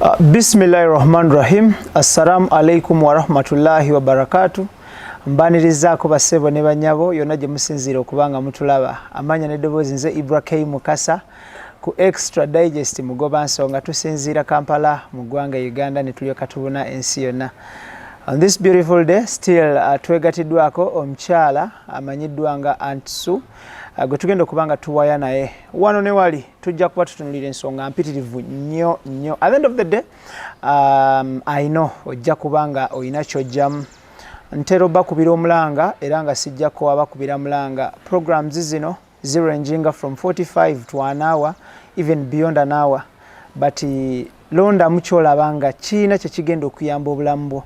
Bismillahirrahmanirrahim. Assalamu alaikum wa rahmatullahi wa barakatuh. Mbanirizaako basebo ne banyabo yonna gye musinziira okubanga mutulaba. Amanya n'eddoboozi nze Ibrahim Mukasa ku Extra Digest mugoba nsonga tusinziira Kampala mu ggwanga Uganda ne tulyoka tubuna ensi yonna. On this beautiful day still twegatiddwako omukyala amanyiddwa nga Aunty Sue gwe tugenda okubanga tuwaya naye wano ne wali tujja kuba tutunulira ensonga mpitirivu nnyo nnyo. At the end of the day I know ojja kubanga oyina kyojjamu. Ntera bakubira omulanga era nga sijjako abakubira mulanga. Programs zino ziranging from 45 to an hour, even beyond an hour. But londa mukyolabanga kiina kye kigenda okuyamba obulamu bwo.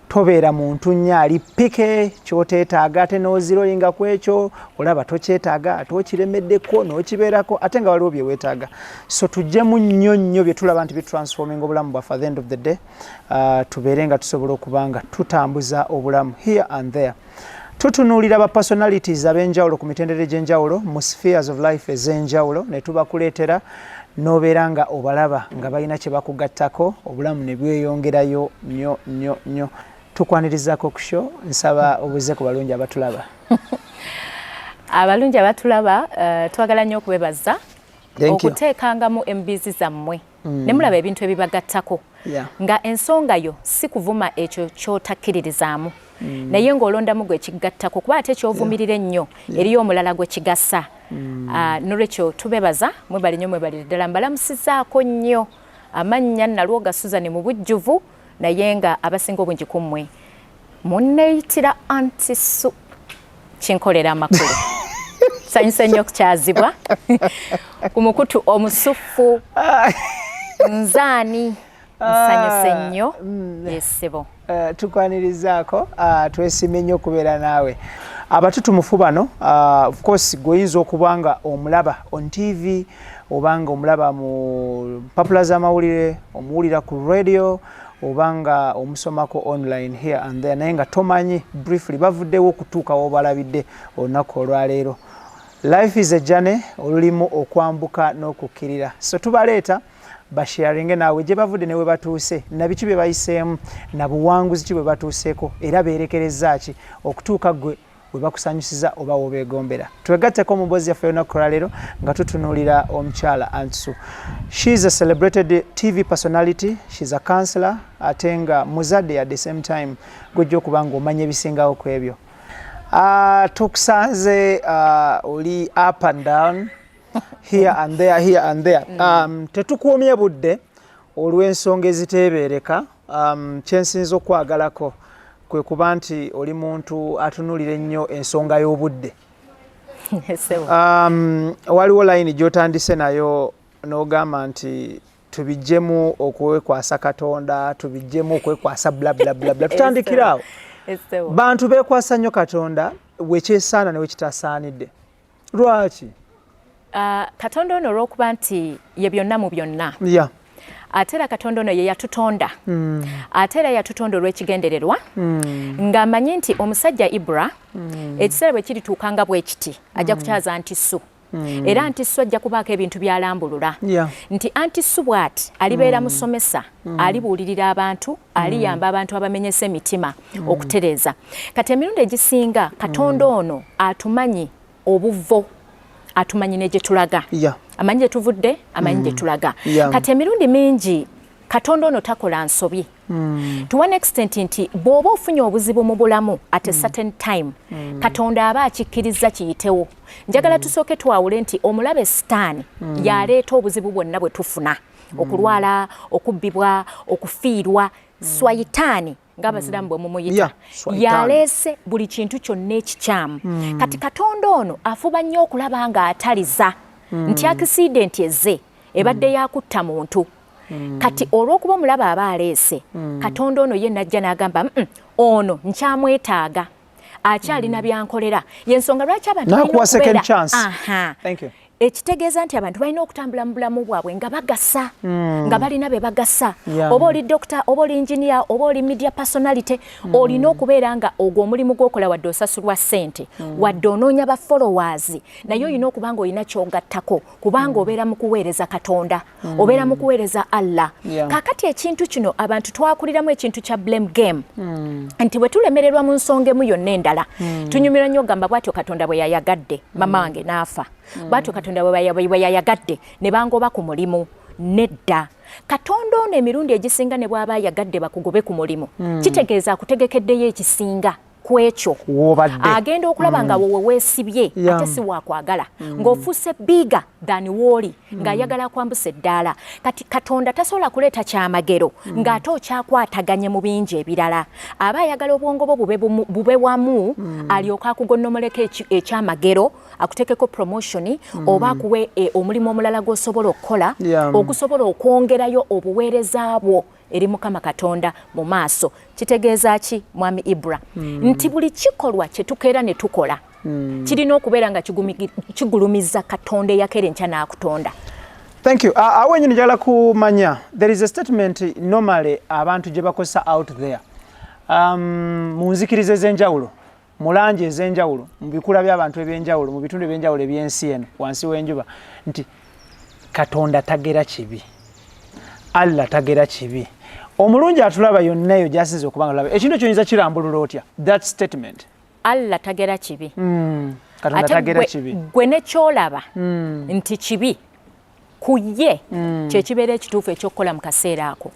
Tobeera muntu nyaali pike kyoteetaaga ate n'oziroyinga ku ekyo olaba tokyetaaga ate okiremeddeko n'okibeerako ate nga waliwo bye weetaaga. So tujjemu nnyo nnyo bye tulaba nti bitransforming obulamu bwaffe at the end of the day. Tubeere nga tusobola okubanga tutambuza obulamu here and there. Tutunuulira ba personalities ab'enjawulo ku mitendera egy'enjawulo mu spheres of life ez'enjawulo ne tubakuleetera n'obeera nga obalaba nga balina kye bakugattako obulamu ne bweyongerayo nnyo nnyo nnyo. Tukwanirizaako ku show nsaba obuze ku balungi abatulaba. Abalungi abatulaba twagala nnyo okubebaza okuteekangamu embizi zammwe ne mulaba ebintu ebibagattako nga ensonga yo si kuvuma ekyo ky'otakkiririzaamu naye ng'olondamu gwe kigattako kuba ate kyovumirira ennyo eriyo omulala gwe kigasa. Nolwekyo tubebaza mwebali nnyo mwebalire ddala mbalamusizaako nnyo amannya NALWOGA Susan mu bujjuvu naye nga abasinga obungi ku mmwe munneeyitira Aunty Sue kinkolera amakulu. Sanyusa nnyo okukyazibwa ku mukutu omusufu nzaani nsanyuse nnyo yesebo. Tukwanirizaako twesiimye nnyo okubeera naawe. Abatutumufu bano of course goyinza okubanga omulaba on TV obanga omulaba mu mpapula z'amawulire omuwulira ku radio obanga omusomako online here and there naye nga tomanyi briefly bavuddewo okutuuka w'obalabidde olunaku olwaleero. Life is a journey olulimu okwambuka n'okukkirira. So tubaleeta basharinge naawe gye bavudde ne we batuuse na biki bye bayiseemu na buwanguzi ki bwe batuuseeko era beerekereza ki okutuuka gwe we bakusanyusiza oba wobeegombera. Twegatteko mu mboozi yaffe olunaku olwaleero nga tutunuulira omukyala Aunty Sue. She is a celebrated TV personality, she is a counselor ate nga muzadde at the same time gojja okuba ng'omanya ebisingawo ku ebyo. Tukusanze oli up and down here and there, here and there. Tetukuumye budde olw'ensonga eziteebereka. Kyensinza okwagalako kwe kuba nti oli muntu atunulira ennyo ensonga y'obudde. Waliwo layini gy'otandise nayo n'ogamba nti tubijjemu okwekwasa Katonda, tubijjemu okwekwasa bla bla bla bla. Tutandikirawo. Bantu beekwasa nnyo Katonda wekyesaana ne wekitasaanidde. Lwaki? Katonda ono olw'okuba nti ye byonna mu byonna. Yeah. Ate era Katonda ono ye yatutonda. Ate era yatutonda olw'ekigendererwa. Ng'amanyi nti omusajja Ibra ekiseera bwe kirituukanga bwe kiti ajja kukyaza Aunty Sue. Era Aunty Sue ajja kubaako ebintu by'alambulula. Nti Aunty Sue bw'ati alibeera musomesa, alibuulirira abantu, aliyamba abantu abamenyesa emitima okutereeza. Kati emirundi egisinga Katonda ono atumanyi obuvo, atumanyi ne gye tulaga. Amanyi gye tuvudde, amanyi gye tulaga. Kati emirundi mingi Katonda ono takola nsobi. To one extent nti bw'oba ofunye obuzibu mu bulamu at a certain time Katonda aba akikkiriza kiyitewo. Njagala tusooke twawule nti omulabe sitaani yaleeta obuzibu bwonna bwe tufuna okulwala, okubbibwa, okufiirwa, swayitaani ng'abasiraamu bwe mumuyita yaleese buli kintu kyonna ekikyamu. Kati Katonda ono afuba nnyo okulaba nga ataliza nti accident ezze ebadde yakutta muntu. Kati olw'okuba omulaba aba aleese Katonda ono ye najja n'agamba ono nkyamwetaaga akyalina byankolera. Y'ensonga lwaki abantu nakuwa second chance. Thank you. ekitegeeza nti abantu balina okutambula mu bulamu bwabwe nga bagasa nga balina be bagasa oba oli doctor oba oli engineer oba oli media personality olina okubeera nga ogwo omulimu gw'okola wadde osasulwa ssente wadde onoonya ba followers naye olina okuba nga olina ky'ogattako kubanga obeera mu kuweereza Katonda obeera mu kuweereza Allah kaakati ekintu kino abantu twakuliramu ekintu kya blame game nti bwe tulemererwa mu nsonga emu yonna endala tunyumira nnyo ogamba bw'atyo Katonda bwe yayagadde mama wange n'afa bw'atyo Katonda bwe yayagadde ne bangoba ku mulimu nedda Katonda ono emirundi egisinga ne bw'aba yagadde bakugobe ku mulimu kitegeeza akutegekeddeyo ekisinga kwekyo agenda okulaba nga wowe weesibye ate si waakwagala ng'ofuuse bigger than woli ng'ayagala kwambusa eddaala kati Katonda tasobola kuleeta kyamagero ng'ate okyakwataganye mu bingi ebirala aba ayagala obwongo bwo bube wamu alyoka akugonnomoleko ekyamagero akuteekeko promotion oba akuwe omulimu omulala gw'osobola okukola ogusobola okwongerayo obuweereza bwo eri Mukama Katonda mu maaso kitegeeza ki mwami Ibra nti buli kikolwa kye tukeera ne tukola kirina okubeera nga kigulumiza Katonda eyakera enkya n'akutonda. Thank you. Awe nyini njagala kumanya there is a statement normally abantu gye bakozesa out there mu nzikiriza ez'enjawulo mu langi ez'enjawulo mu bikula by'abantu eby'enjawulo mu bitundu eby'enjawulo eby'ensi eno wansi w'enjuba nti Katonda tagera kibi Allah tagera kibi omulungi atulaba yonna eyo gy'asinze okubanga olaba ekintu kyoyinza kirambulula otya that statement Allah tagera kibi Katonda tagera kibi gwe ne kyolaba nti kibi kuye kyekibeera ekituufu ekyokukola mu kaseera ako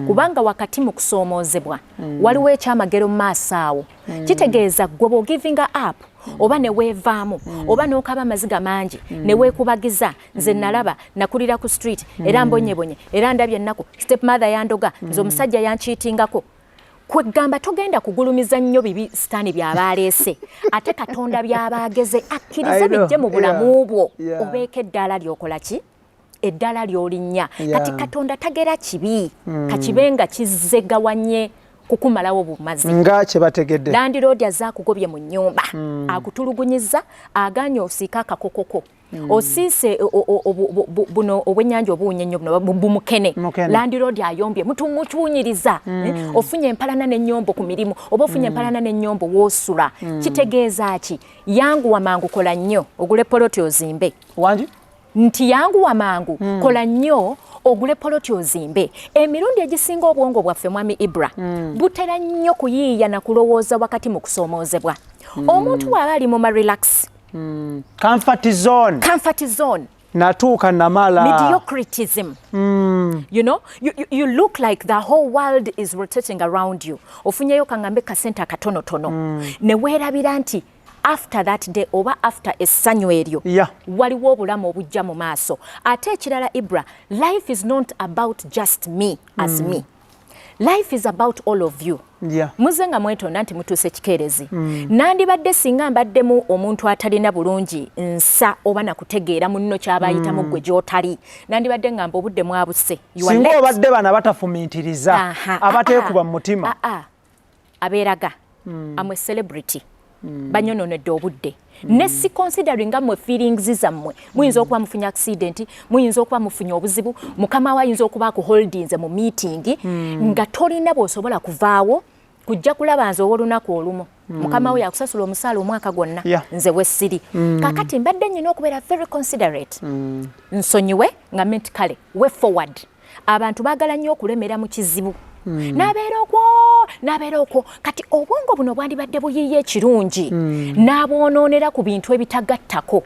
kubanga wakati mu kusoomoozebwa waliwo ekyamagero mu maaso awo kitegeeza gwe bwo giving up oba ne weevaamu oba n'okaba amaziga mangi ne weekubagiza nze nalaba nakulira ku street era mbonyebonye era ndabye ennaku step mother yandoga nze omusajja yankiitingako kwegamba togenda kugulumiza nnyo bibi sitaani by'abaleese ate Katonda by'abaageze akkiriza bijje mu bulamu bwo obeeko eddaala lyokola ki eddala lyolinnya kati Katonda tagera kibi kakibe nga kizzegawanye kukumalawo bumazi nga kye bategedde landiroodi azaakugobye mu nnyumba akutulugunyiza aganya osiika akakokoko osiise buno obwennyanja obuwunya ennyo buno bumukene landiroodi ayombye mutuunyiriza ofunye empalana n'ennyombo ku mirimu oba ofunye empalana n'ennyombo woosula kitegeeza ki yanguwa mangu kola nnyo ogule poloti ozimbe wangi nti yanguwa mangu kola nnyo ogule poloti ozimbe emirundi egisinga obwongo bwaffe mwami Ibra butera nnyo kuyiiya na kulowooza wakati mu kusoomoozebwa omuntu bw'aba ali mu relax comfort zone natuuka namala mediocritism you know you look like the whole world is rotating around you ofunyeyo kangambe kasenta katonotono ne weerabira nti after that day oba after essanyu eryo waliwo obulamu obujja mu maaso ate ekirala Ibra life is not about just me as me life is about all of you muze nga mwetonda nti mutuuse kikeerezi nandibadde singa mbaddemu omuntu atalina bulungi nsa oba nakutegeera munno ky'abayitamu ggwe gy'otali nandibadde ngamba obudde mwabuse singa obadde bana batafumiitiriza abateekuba mu mutima abeeraga amwe celebrity banyononedde obudde ne si considering nga mwe feelings zammwe muyinza okuba mufunye accident muyinza okuba mufunye obuzibu mukama wa ayinza okuba ku holdings mu meeting nga tolina bw'osobola kuvaawo kujja kulaba nze olunaku olumu mukama we yakusasula omusaala omwaka gwonna nze wessiri kakati mbadde nnyina okubeera very considerate nsonyiwe nga ment kale we forward abantu baagala nnyo okulemera mu kizibu nabeera okwo kati obwongo buno bwandibadde buyiiye ekirungi n'abwonoonera ku bintu ebitagattako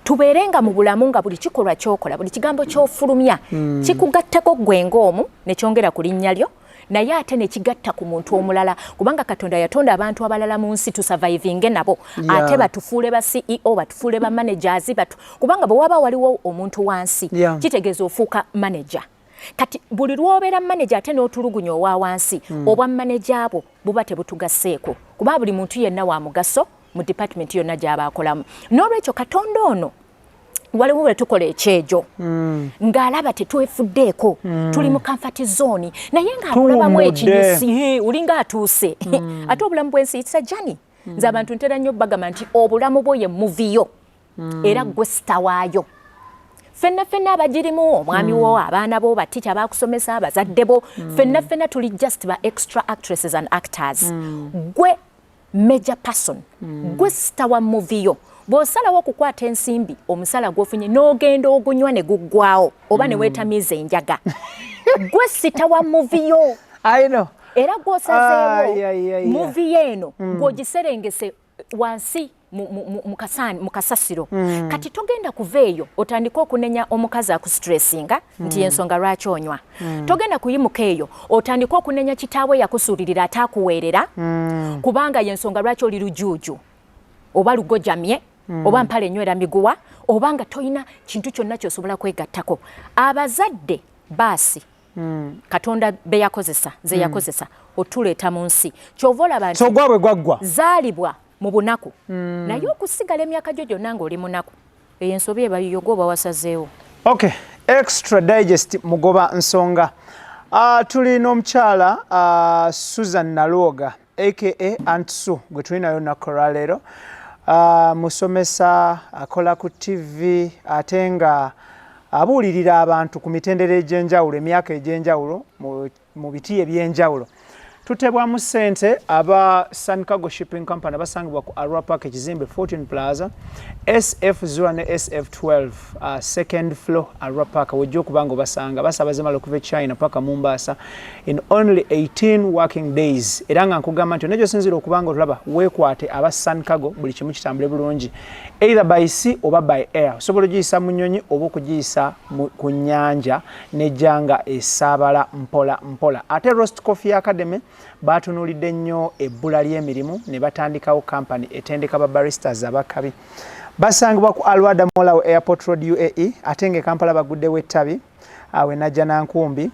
tubeere nga mu bulamu nga buli kikolwa kyokola buli kigambo kyofulumya kikugattako ggwe ng'omu ne kyongera ku linnya lyo naye ate ne kigatta ku muntu omulala kubanga Katonda yatonda abantu abalala mu nsi tusurvivinge nabo ate batufuule ba CEO batufuule ba managers kubanga bwe waba waliwo omuntu wansi kitegeeza ofuuka manager kati buli lwobeera manager ate n'otulugunya owa wansi obwa manager abo buba tebutugaseeko kuba buli muntu yenna wa mugaso mu department yonna gy'aba akolamu n'olwekyo Katonda ono waliwo we tukola ekyejo ng'alaba tetwefuddeeko tuli mu comfort zone naye ng'akulabamu ekinyisi olinga atuuse ate obulamu bw'ensi it's a journey nze abantu ntera nnyo bagamba nti obulamu bwo ye muviyo era gwe sita waayo fenna abagirimu omwami wo abaana bo baticha bakusomesa abazadde bo fenna tuli just ba extra actresses and actors gwe major person gwe star wa movie yo bosala wo kukwata ensimbi omusala gwofunye n'ogenda ogunywa ne guggwawo oba ne weetamiza enjaga gwe star wa movie yo I know era gwosazeewo movie eno gwogiserengese wansi mukasasiro kati togenda kuveeyo otandika okunenya omukazi akustressinga nti ensonga lwaki onywa togenda kuyimuka eyo otandika okunenya kitaawe yakusuulirira ataakuweerera kubanga yensonga lwaki oli lujuuju oba lugojamye oba mpale enywera miguwa obanga toyina kintu kyonna kyosobola kwegattako abazadde baasi Katonda be yakozesa ze yakozesa otuleeta mu nsi kyova olaba nti gwabwe gwaggwa zaalibwa mu bunaku naye okusigala emyaka gyo gyonna ng'oli munaku eyo ensobi ebayogo oba wasazeewo. Okay, Extra Digest mugoba nsonga. Tuli n'omukyala Susan NALWOGA aka Aunty Sue gwe tulinayo nakola leero musomesa akola ku TV ate nga abuulirira abantu ku mitendera egy'enjawulo emyaka egy'enjawulo mu biti eby'enjawulo. Tutebwamu ssente aba Sun Cargo Shipping Company abasangibwa ku Arua Park ekizimbe Fortune Plaza SF0 ne SF12 second floor Arua Park wejjo kubanga basanga basabaze malo kuve China paka Mombasa in only 18 working days. Era nga nkugamba nti nejo sinzira okubanga olaba weekwate aba Sun Cargo buli kimu kitambule bulungi either by sea oba by air. Osobola ogiyisa mu nnyonyi oba okugiyisa ku nnyanja nejjanga esaabala mpola mpola. Ate Roast Coffee Academy batunulidde nnyo ebbula ly'emirimu ne batandikawo company etendeka ba baristas abakabi. Basangibwa ku Alwada Molawo Airport Road UAE ate nga Kampala baguddewo ettabi awe najja nankumbi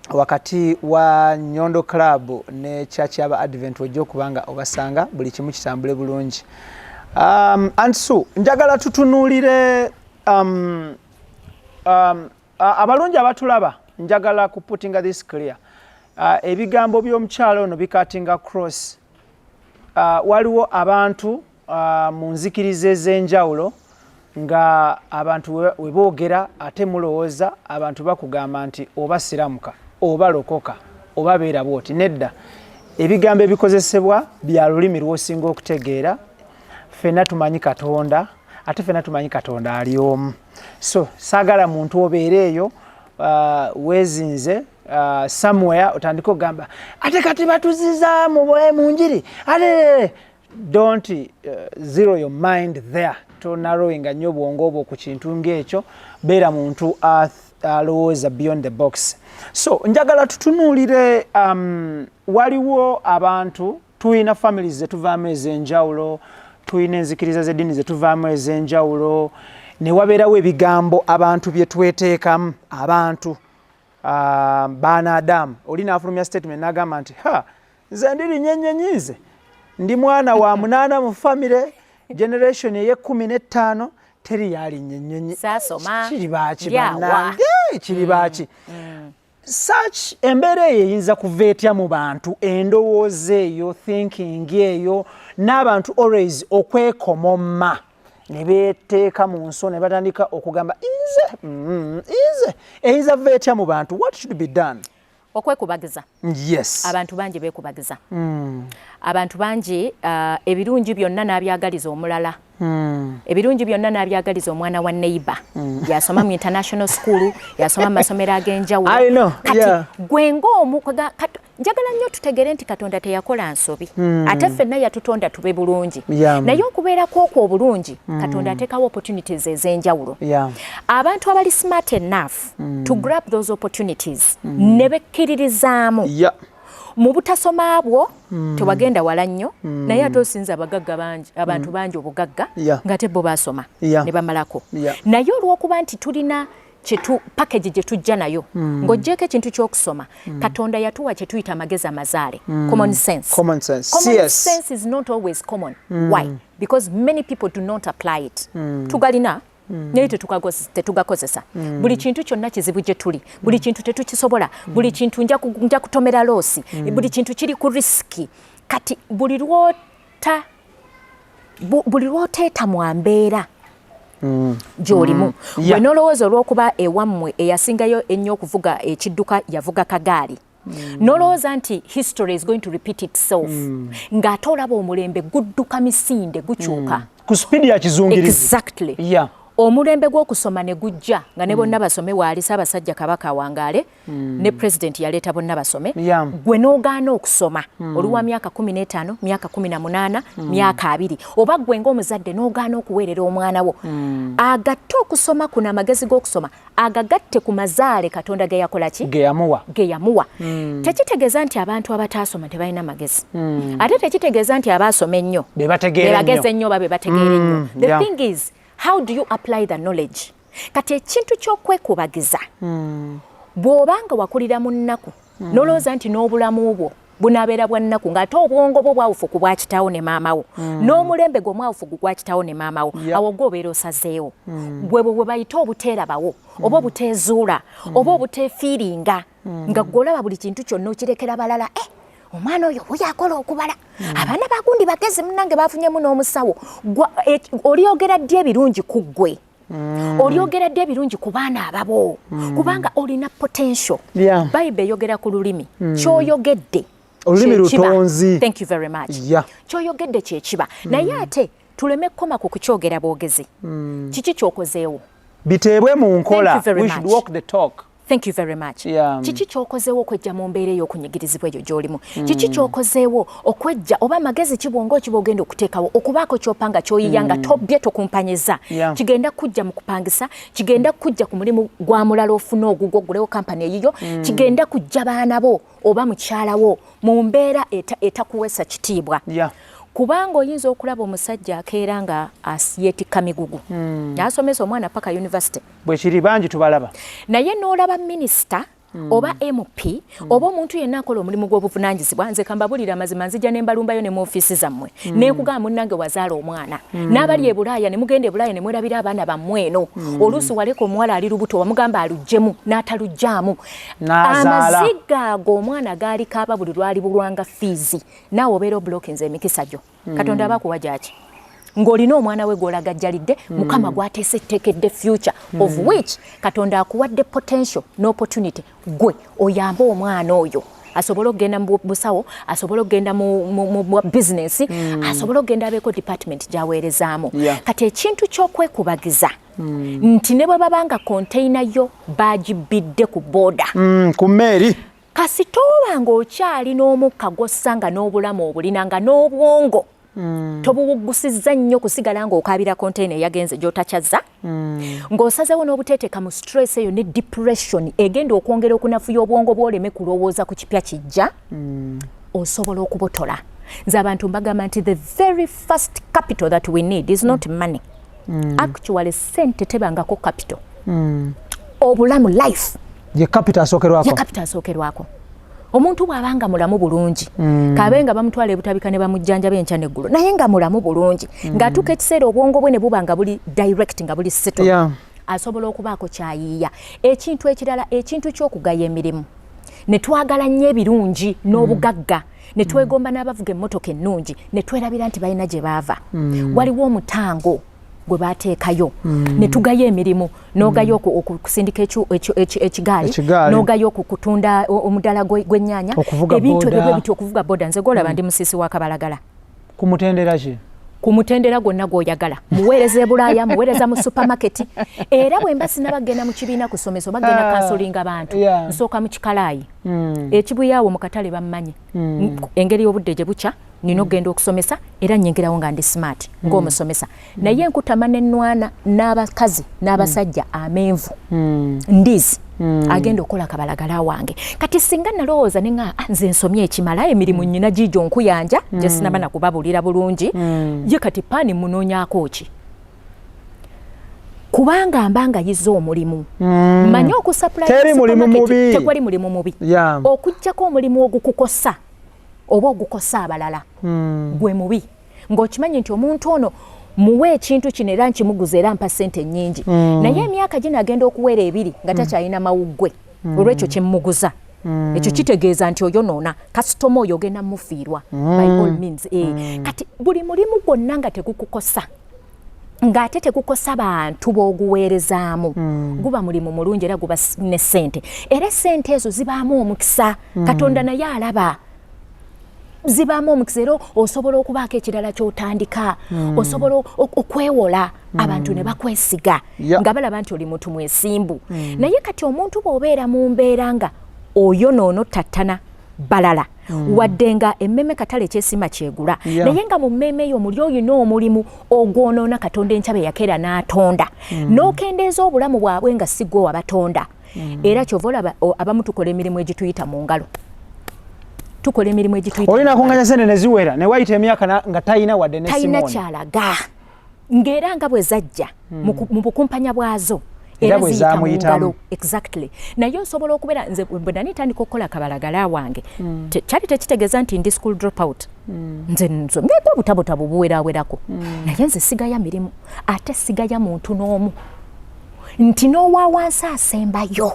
wakati wa Nyondo Club ne Church aba Advent wejjo kubanga obasanga buli kimu kitambule bulungi. Aunty Sue njagala tutunuulire abalungi abatulaba njagala ku putting this clear. Ebigambo by'omukyalo ono bikatinga cross. Waliwo abantu mu nzikiriza ez'enjawulo nga abantu we boogera ate mulowooza abantu bakugamba nti oba siramuka oba lokoka oba beera bwoti. Nedda ebigambo ebikozesebwa bya lulimi lw'osinga okutegeera. Ffenna tumanyi Katonda ate ffenna tumanyi Katonda ali omu. So saagala muntu obeera eyo weezinze somewhere otandika ogamba ate kati batuziza mu njiri ate don't zero your mind there to narrowing nnyo bwongo obwo ku kintu ng'ekyo beera muntu alowooza beyond the box. So njagala tutunuulire waliwo abantu tuyina families zetuvaamu ez'enjawulo tuyina enzikiriza z'eddiini zetuvaamu ez'enjawulo ne wabeerawo ebigambo abantu bye tweteekamu abantu baana Adamu oli n'afulumya statement n'agamba nti nze ndiri nnyenyenyize ndi mwana wa 8 mu famire generation eye15 teri yali nnyenyenyi saasoma kiri baaki bannange kiri baaki such embeera eyo eyinza kuva etya mu bantu endowooza eyo thinking eyo n'abantu always okwekomoma ne beeteeka mu nso ne batandika okugamba nze eyinza kuva etya mu bantu. What should be done? Okwekubagiza. Yes. Abantu bangi beekubagiza. Abantu bangi ebirungi byonna n'abyagaliza omulala. Ebirungi byonna n'abyagaliza omwana wa neighbor. Yasoma mu international school, yasoma mu masomero ag'enjawulo. I know. Kati gwe ng'omu njagala nnyo tutegere nti Katonda teyakola nsobi. Ate ffenna yatutonda tube bulungi. Naye okubeera kw'okwo obulungi, Katonda ateekawo opportunities ez'enjawulo. Abantu abali smart enough to grab those opportunities ne bekkiririzaamu. Mu butasoma bwo tewagenda wala nnyo naye ate osinza abagagga bangi abantu bangi obugagga ng'ate bo baasoma ne bamalako. Naye olw'okuba nti tulina package gye tujja nayo ng'oggyeko ekintu ky'okusoma Katonda yatuwa kye tuyita amagezi amazaale. Common sense. Common sense is not always common. Why? Because many people do not apply it. Tugalina naye tetugakozesa. Buli kintu kyonna kizibu gye tuli, buli kintu tetukisobola, buli kintu nja kutomera loosi, buli kintu kiri ku risiki. Kati buli lwoteeta mu mbeera gy'olimu gwe n'olowooza olw'okuba ewammwe eyasingayo ennyo okuvuga ekidduka yavuga kagaali n'olowooza nti history is going to repeat itself ng'ate olaba omulembe gudduka misinde gukyuka ku speed ya kizungirizi exactly omulembe gw'okusoma ne gujja nga ne bonna basome waali Ssaabasajja Kabaka Wangaale ne president yaleeta bonna basome gwe n'ogaana okusoma oluwa myaka 15 myaka 18 myaka 2 oba gwe ng'omuzadde n'ogaana okuweerera omwana wo agatte okusoma kuna amagezi g'okusoma agagatte ku mazaale Katonda ge yakola ki ge yamuwa tekitegeeza nti abantu abataasoma tebalina magezi ate tekitegeeza nti abaasoma ennyo be bageze ennyo babe bategeera ennyo the thing is how do you apply the knowledge? Kati ekintu ky'okwekubagiza bw'obanga wakulira mu nnaku nolowooza nti n'obulamu bwo bunaabeera bwa nnaku ng'ate obwongo bwo bwawufu ku bwa kitaawo ne maama wo n'omulembe gwo mwawufu ku gwa kitaawo ne maama wo awo gwe obeera osazeewo gwe bwe bayita obuteerabawo oba obuteezuula oba obuteefiiringa nga gw'olaba buli kintu kyonna okirekera balala omwana oyo bw'yakola okubala abaana bagundi bagezi munnange bafunyemu n'omusawo olyogera ddi ebirungi ku ggwe olyogera ddi ebirungi ku baana ababo kubanga olina potential Bayibuli eyogera ku lulimi ky'oyogedde olulimi lutonzi thank you very much ky'oyogedde kyekiba naye ate tuleme kukoma ku kukyogera bwogezi kiki ky'okozeewo biteebwe mu nkola we should walk the talk. Thank you very much. Kiki ky'okozeewo okwejja mu mbeera ey'okunyigirizibwa eyo gy'olimu kiki ky'okozeewo okwejja oba amagezi kibwongo kiba ogenda okuteekawo okubaako ky'opanga ky'oyiya nga tobye tokumpanyeza kigenda kujja mu kupangisa kigenda kujja ku mulimu gwa mulala ofuna ogugwo oggulewo kampani eyiyo kigenda kujja baana bo oba mukyala wo mu mbeera etakuweesa kitiibwa kubanga oyinza okulaba omusajja akeera nga yeetikka migugu n'asomesa omwana paka university bwe kiri bangi tubalaba naye n'olaba minisita oba MP oba omuntu yenna akola omulimu gw'obuvunaanyizibwa nze kambabulira amazima nzija ne mbalumbayo ne mu ofiisi zammwe neekugamba munnange wazaala omwana n'abali e Bulaaya ne mugenda e Bulaaya ne mwerabira abaana bammwe eno oluusi waleka omuwala ali lubuto wamugamba aluggyemu n'ataluggyaamu amaziga ago omwana gaali kaaba buli lwali bulwanga fiizi naawe obeera obulokinze emikisa gyo Katonda abakuwa gyaki ng'olina omwana we gw'olagajjalidde mukama gw'ateese etteekedde future of which Katonda akuwadde potential n'opportunity gwe oyambe omwana oyo asobole okugenda mu busawo asobole okugenda mu business asobole okugenda abeeko department gy'aweerezaamu kati ekintu ky'okwekubagiza nti ne bwe babanga container yo baagibidde ku booda ku mmeeri kasita oba ng'okyali n'omukka gw'ossanga n'obulamu obulina nga n'obwongo tobuwugusizza nnyo kusigala ng'okaabira container yagenze gy'otakyazza ng'osazeewo n'obuteeteeka mu stress eyo ne depression egenda okwongera okunafuya obwongo bw'oleme kulowooza ku kipya kijja osobola okubotola nze abantu mbagamba nti the very first capital that we need is not money actually sente tebangako capital obulamu life ye capital asookerwako omuntu bw'abanga mulamu bulungi kabe nga bamutwala ebutabika ne bamujjanjaba enkya n'eggulu naye nga mulamu bulungi ng'atuuka ekiseera obwongo bwe ne buba nga buli direct nga buli settle asobola okubaako kyayiiya ekintu ekirala ekintu ky'okugaya emirimu ne twagala nnyo ebirungi n'obugagga ne twegomba n'abavuga emmotoka ennungi ne twerabira nti balina gye baava waliwo omutango gwe bateekayo ne tugaya emirimu n'ogayo okusindika ekigaali n'ogayo okutunda omuddala gw'ennyaanya ebintu ebyo bityo okuvuga boda nze golaba ndi musisi wa Kabalagala ku mutendera gwonna gw'oyagala muweereza e Bulaaya muweereza mu supermarket era bwe mba sinabagenda mu kibiina kusomesa bagenda kansolinga abantu nsooka mu kikalaayi ekibuyaawo mu katale bammanyi engeri y'obudde gye bukya nina okugenda okusomesa era nnyingirawo nga ndi smart ng'omusomesa naye nkutama n'ennwana n'abakazi n'abasajja amenvu ndizi agenda okukola Kabalagala wange kati singa nalowooza nenga nze nsomye ekimala emirimu nnyina giijo nkuyanja gye sinaba nakubabulira bulungi ye kati paani munoonyaako ki kubanga mbanga yizza omulimu manye okusapulayitekwali mulimu mubi okuggyako omulimu ogukukosa oba ogukosa abalala gwe mubi ng'okimanyi nti omuntu ono muwe ekintu kino era nkimuguza era mpa ssente nnyingi naye emyaka gino agenda okuwera ebiri nga takyalina mawuggwe olw'ekyo kyemmuguza ekyo kitegeeza nti oyonoona kasitoma oyo ogenda mufiirwa by all means kati buli mulimu gwonna nga tegukukosa ng'ate tekukosa abantu b'oguweerezaamu guba mulimu mulungi era guba ne ssente era ssente ezo zibaamu omukisa Katonda naye alaba zibaamu omukisa era osobola okubaako ekirala ky'otandika osobola okwewola abantu ne bakwesiga nga balaba nti oli muntu mwesimbu naye kati omuntu bw'obeera mu mbeera nga oyo noono tattana balala wadde nga emmeme katale kyesima kyegula naye nga mu mmeme eyo muli oyina omulimu ogwonoona Katonda enkya be yakeera n'atonda n'okendeeza obulamu bwabwe nga si gwe wabatonda era kyova olaba abamu tukola emirimu egituyita mu ngalo tukola emirimu egituyita olina kunganya sente ne ziwera ne wayita emyaka nga tayina wadde ne tayina kyalaga ng'era nga bwe zajja mu bukumpanya bwazo era ziyita mu ngalo exactly naye osobola okubeera nze bwe nanitandika okukola kabalagala wange kyali tekitegeeza nti ndi school drop out nze nsomyeko obutabotabu buwerawerako naye nze sigaya mirimu ate sigaya muntu n'omu nti n'owa wansi asembayo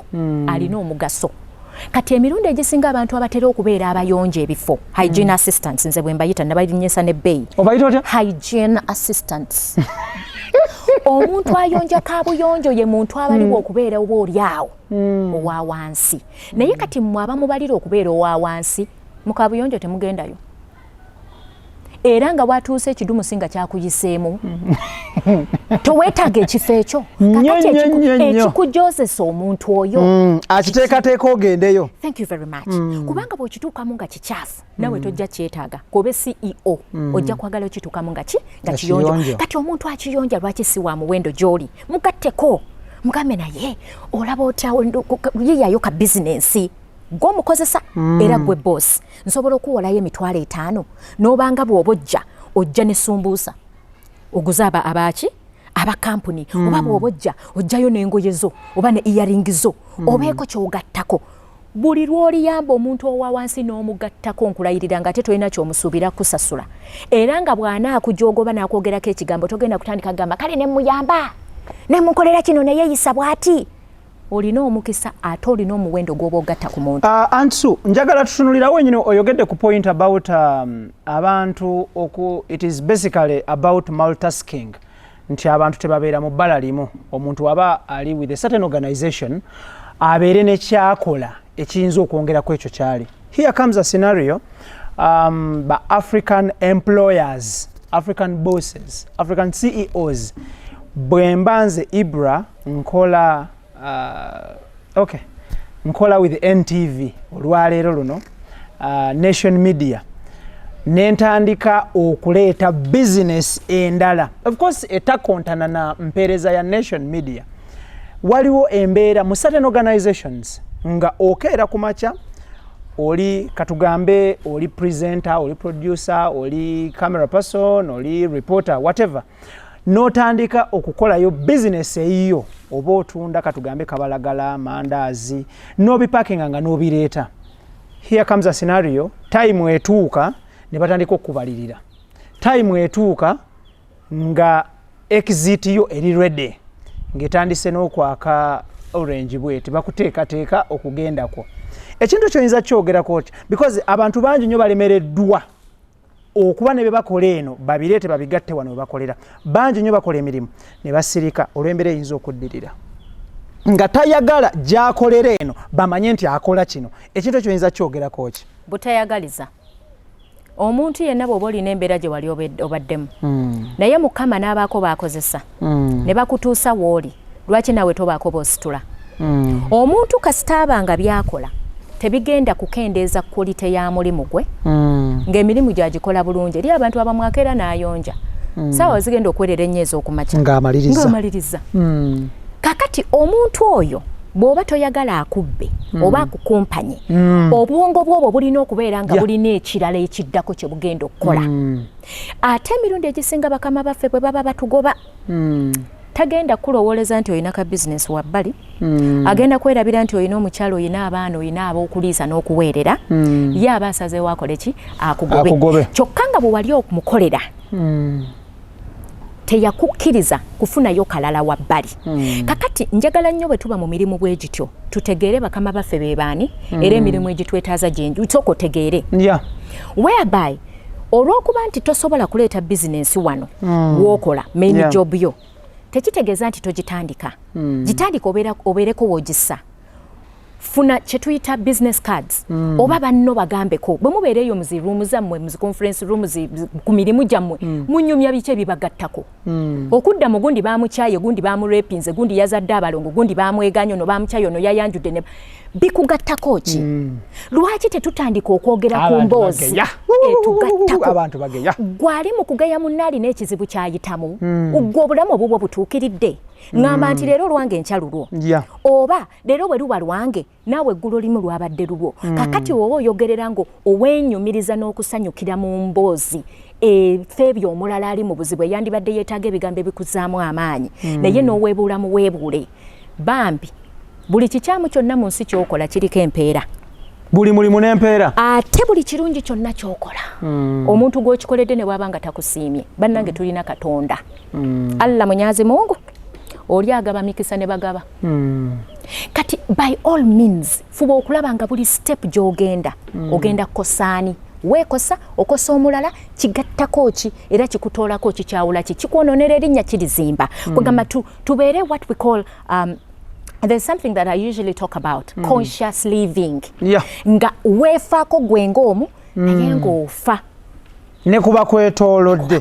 alina omugaso kati emirundi egisinga abantu abatera okubeera abayonja ebifo hygiene assistants nze bwe mbayita nabalinyesa n'ebbeeyi obayita otya hygiene assistants omuntu ayonja kabuyonjo ye muntu abaliwo okubeera oba oli awo owa wansi naye kati mmwe abamubalira okubeera owa wansi mu kabuyonjo temugendayo era nga bwatuuse ekidumu singa kyakuyiseemu toweetaaga ekifo ekyo kakati ekikujozesa omuntu oyo akiteekateeka ogendeyo thank you very much kubanga bw'okituukamu nga kikyafu nawe tojja kyetaaga kobe CEO ojja kwagala okituukamu nga kiyonjo kati omuntu akiyonja lwaki si wa muwendo gy'oli mugatteko mugambe naye olaba otya yiyayo ka bizinensi gw'omukozesa era gwe boss nsobola okuwolayo emitwalo 5 n'obanga bw'obojja ojja ne sumbuusa oguza abaaki abakampuni oba bw'obojja ojjayo n'engoye zo oba ne earring zo obeeko ky'ogattako buli lw'oliyamba omuntu owa wansi n'omugattako nkulayirira nga ate tolina ky'omusuubira kusasula era nga bw'anaakujoogoba n'akwogerako ekigambo togenda kutandika kugamba kale ne muyamba ne mukolera kino ne yeeyisa bw'ati olina omukisa ate olina omuwendo gw'oba ogatta ku muntu. Aunty Sue, njagala tutunulira wenyini oyogedde ku point about abantu it is basically about multitasking nti abantu tebabeera mu bbala limu omuntu waba ali with a certain organization abeere nekyakola ekiyinza okwongera ku ekyo kyali. Here comes a scenario by African employers, African bosses, African CEOs bwe mbanze Ibra nkola nkola with NTV olwaleero luno Nation Media nentandika okuleeta business endala of course etakontana na mpeereza ya Nation Media waliwo embeera mu certain organizations nga okeera ku makya oli katugambe oli presenter oli producer oli camera person oli reporter whatever notandika okukolayo business eyiyo oba otunda katugambe kabalagala mandaazi nobipakinga nga nobireeta. Here comes a scenario time etuuka ne batandika okubalirira time etuuka nga exit yo eri ready ngetandise n'okwaka orange bweti bakuteekateeka okugendako ekintu kyoyinza kyogerako because abantu bangi nnyo balemereddwa okuba ne bebakola eno babireete babigatte wano webakolera bangi nnyo bakola emirimu ne basirika olw'embeera eyinza okuddirira nga tayagala gy'akolera eno bamanye nti akola kino ekintu kyoyinza kyogerako ki butayagaliza omuntu yenna bw'oba olina embeera gye wali obaddemu naye Mukama n'abaako baakozesa ne bakutuusa w'oli lwaki nawe tobaako b'ositula omuntu kasita abanga byakola tebigenda kukendeeza quality ya mulimu gwe ng'emirimu gyagikola bulungi eri abantu abamwakeera n'ayonja saawa zigenda okwerera ennyo ez'okumakya ng'amaliriza kakati omuntu oyo bw'oba toyagala akubbe oba akukumpanye obwongo bwobwo bulina okubeera nga bulina ekirala ekiddako kye bugenda okukola ate emirundi egisinga bakama baffe bwe baba batugoba tagenda kulowooleza nti olina ka bizinesi wabbali agenda kwerabira nti olina omukyalo olina abaana olina ab'okuliisa n'okuweerera ye aba asazeewo akole ki akugobe kyokka nga bwe wali okumukolera teyakukkiriza kufunayo kalala wabbali kakati njagala nnyo bwe tuba mu mirimu bwe gityo tutegeere bakama baffe be baani era emirimu egitwetaaza gyenju sooka otegeere whereby olw'okuba nti tosobola kuleeta bizinensi wano w'okola main job yo tekitegeeza nti togitandika gitandika obeereko woogissa funa kye tuyita business cards oba banno bagambeko bwe mubeera eyo muzi room zammwe muzi conference room ku mirimu gyammwe munyumya biki ebibagattako okudda mu gundi baamukyaye gundi baamurepinze gundi yazadde abalongo gundi baamweganya ono baamukyaye ono yayanjudde ne bikugattako ki lwaki tetutandika okwogera ku mboozi tugattako abantu bageya gwali mu kugeya munnaali n'ekizibu kyayitamu gwe obulamu obubwo butuukiridde ngamba nti leero lwange nkya lulwo oba leero bwe luba lwange naawe eggulo limu lwabadde lulwo kakati oba oyogerera ngo oweenyumiriza n'okusanyukira mu mboozi ebyo omulala ali mu buzibu eyandibadde yeetaaga ebigambo ebikuzaamu amaanyi naye n'oweebuula mu weebuule bambi buli kikyamu kyonna mu nsi ky'okola kiriko empeera buli mulimu n'empeera ate buli kirungi kyonna ky'okola omuntu gw'okikoledde ne bw'aba nga takusiimye bannange tulina Katonda Allah Munyazi Mungu oli agaba mikisa ne bagaba kati by all means fuba okulaba nga buli step gy'ogenda ogenda kukosaani weekosa okosa omulala kigattako ki era kikutoolako ki kyawula ki kikwonoonera erinnya kirizimba kwegamba tubeere what we call there's something that I usually talk about conscious living nga weefaako gwe ng'omu naye ng'ofa ne kuba kwetoolodde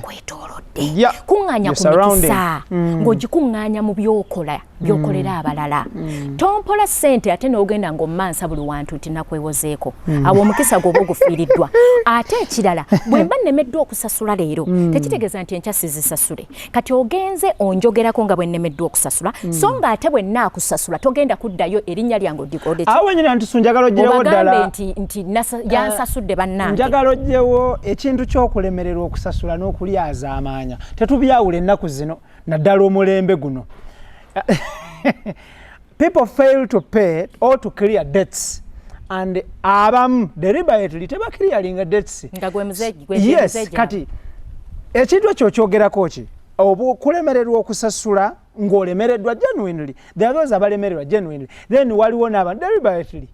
kuŋŋaanya ku mikisa ng'ogikuŋŋaanya mu byokola byokolera abalala tompola ssente ate n'ogenda ng'ommansa buli wantu nti nakwewozeeko awo omukisa gwoba ogufiiriddwa ate ekirala bwe mba nnemeddwa okusasula leero tekitegeeza nti enkya sizisasule kati ogenze onjogerako nga bwe nnemeddwa okusasula so nga ate bwe nnaakusasula togenda kuddayo erinnya lyange odikodde awo nyina nti njagala oggirewo ddala nti yansasudde bannange njagala oggirewo ekintu ky'okulemererwa okusasula n'okulyaza amaanya tetubyawula ennaku zino naddala omulembe guno people fail to pay or to clear debts and abamu deliberately tebakiriyalinga debts yes kati ekintu ekyo kyogerako ki okulemererwa okusasula ng'olemereddwa genuinely there are those abalemererwa genuinely then waliwo n'abantu deliberately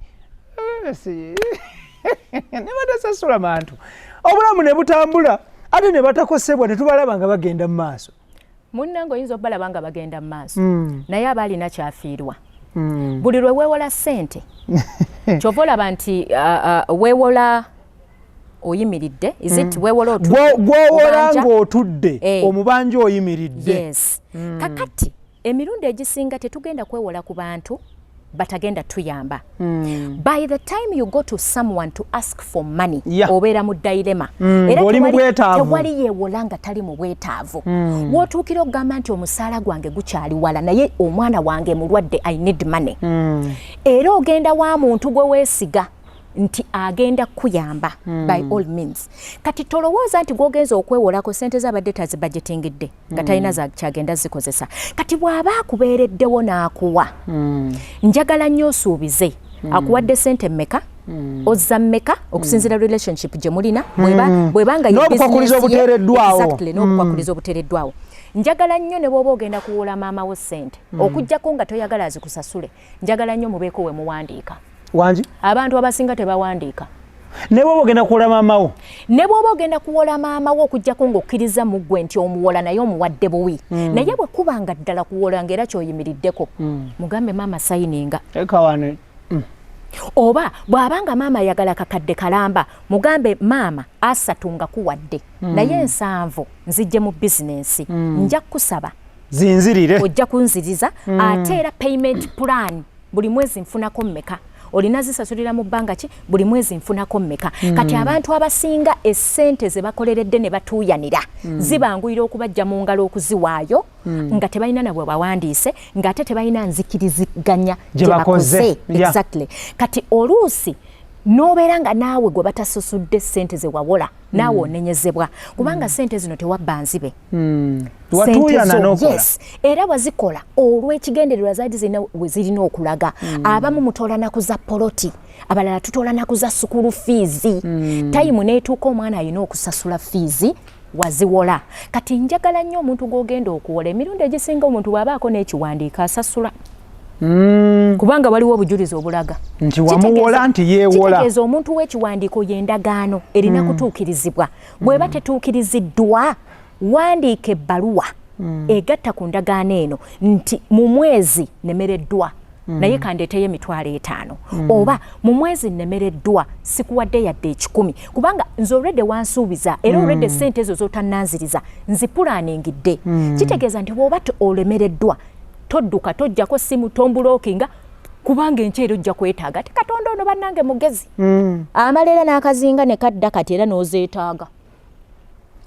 ne batasasula bantu obulamu ne butambula ate ne batakosebwa ne tubalaba nga bagenda mu maaso munnange oyinza obalaba nga bagenda mu maaso naye aba alina kyafiirwa buli lwe weewola ssente kyova olaba nti weewola oyimiridde gwowola ng'otudde omubanja oyimiridde yes kakati emirundi egisinga tetugenda kwewola ku bantu batagenda tuyamba by the time you go to someone to ask for money obeera mu dilema era tewali yeewola nga tali mu bwetaavu wootuukira okugamba nti omusaala gwange gukyali wala naye omwana wange mulwadde I need money era ogenda wa muntu gwe weesiga nti agenda kuyamba by all means kati tolowooza nti gwogenza okwewolako sente z'abadde tazibudgetingidde nga talina kyagenda zikozesa kati bw'aba akubeereddewo n'akuwa njagala nnyo osuubize akuwadde sente mmeka ozza mmeka okusinziira relationship gye mulina bwebanga n'obukwakuliza obuteereddwawo n'obukwakuliza obuteereddwawo njagala nnyo ne bw'oba ogenda kuwola maama wo sente okuggyako nga toyagala azikusasule njagala nnyo mubeeko we muwandiika wanji abantu abasinga tebawandiika ne bw'oba ogenda kuwola maamawo ne bw'oba ogenda kuwola maamawo okuggyako ng'okkiriza mu ggwe nti omuwola naye omuwadde buwi naye bwe kuba nga ddala kuwola ng'era ky'oyimiriddeko mugambe maama sayininga ekawane oba bw'abanga maama ayagala kakadde kalamba mugambe maama 3 nga kuwadde naye 7 nzijje mu bizinensi nja kusaba zinzirire ojja kunziriza ate era payment plan buli mwezi nfunako mmeka olina zisasulira mu bbanga ki buli mwezi nfunako mmeka kati abantu abasinga essente ze bakoleredde ne batuuyanira zibanguyira okubajja mu ngalo okuziwaayo nga tebalina nabwe bawandiise ng'ate tebalina nzikiriziganya gye bakoze exactly kati oluusi n'obeera nga naawe gwe batasusudde ssente ze wawola naawe onenyezebwa kubanga ssente zino tewabba nzibe yes era wazikola olw'ekigendererwa zaidi zirina we zirina okulaga abamu mutoola naku za poloti abalala tutoola naku za sukulu fiizi tayimu n'etuuka omwana alina okusasula fiizi waziwola kati njagala nnyo omuntu gw'ogenda okuwola emirundi egisinga omuntu bw'abaako n'ekiwandiika asasula kubanga waliwo obujulizi obulaga nti wamuwola nti yeewola. Kitegeeza omuntu w'ekiwandiiko y'endagaano erina kutuukirizibwa. Bw'eba tetuukiriziddwa, wandiika ebbaluwa egatta ku ndagaano eno nti mu mwezi nemereddwa naye kandeeteyo $5,000 oba mu mwezi nemereddwa sikuwadde yadde 10 kubanga nze olwedde wansuubiza era olwedde ssente ezo z'otannanziriza nzipulaaningidde. Kitegeeza nti bw'oba olemereddwa todduka tojjako simu tombulookinga kubanga enkyero ojja kwetaaga ate Katonda ono bannange mugezi amalera n'akazinga ne kadda kati era n'ozeetaaga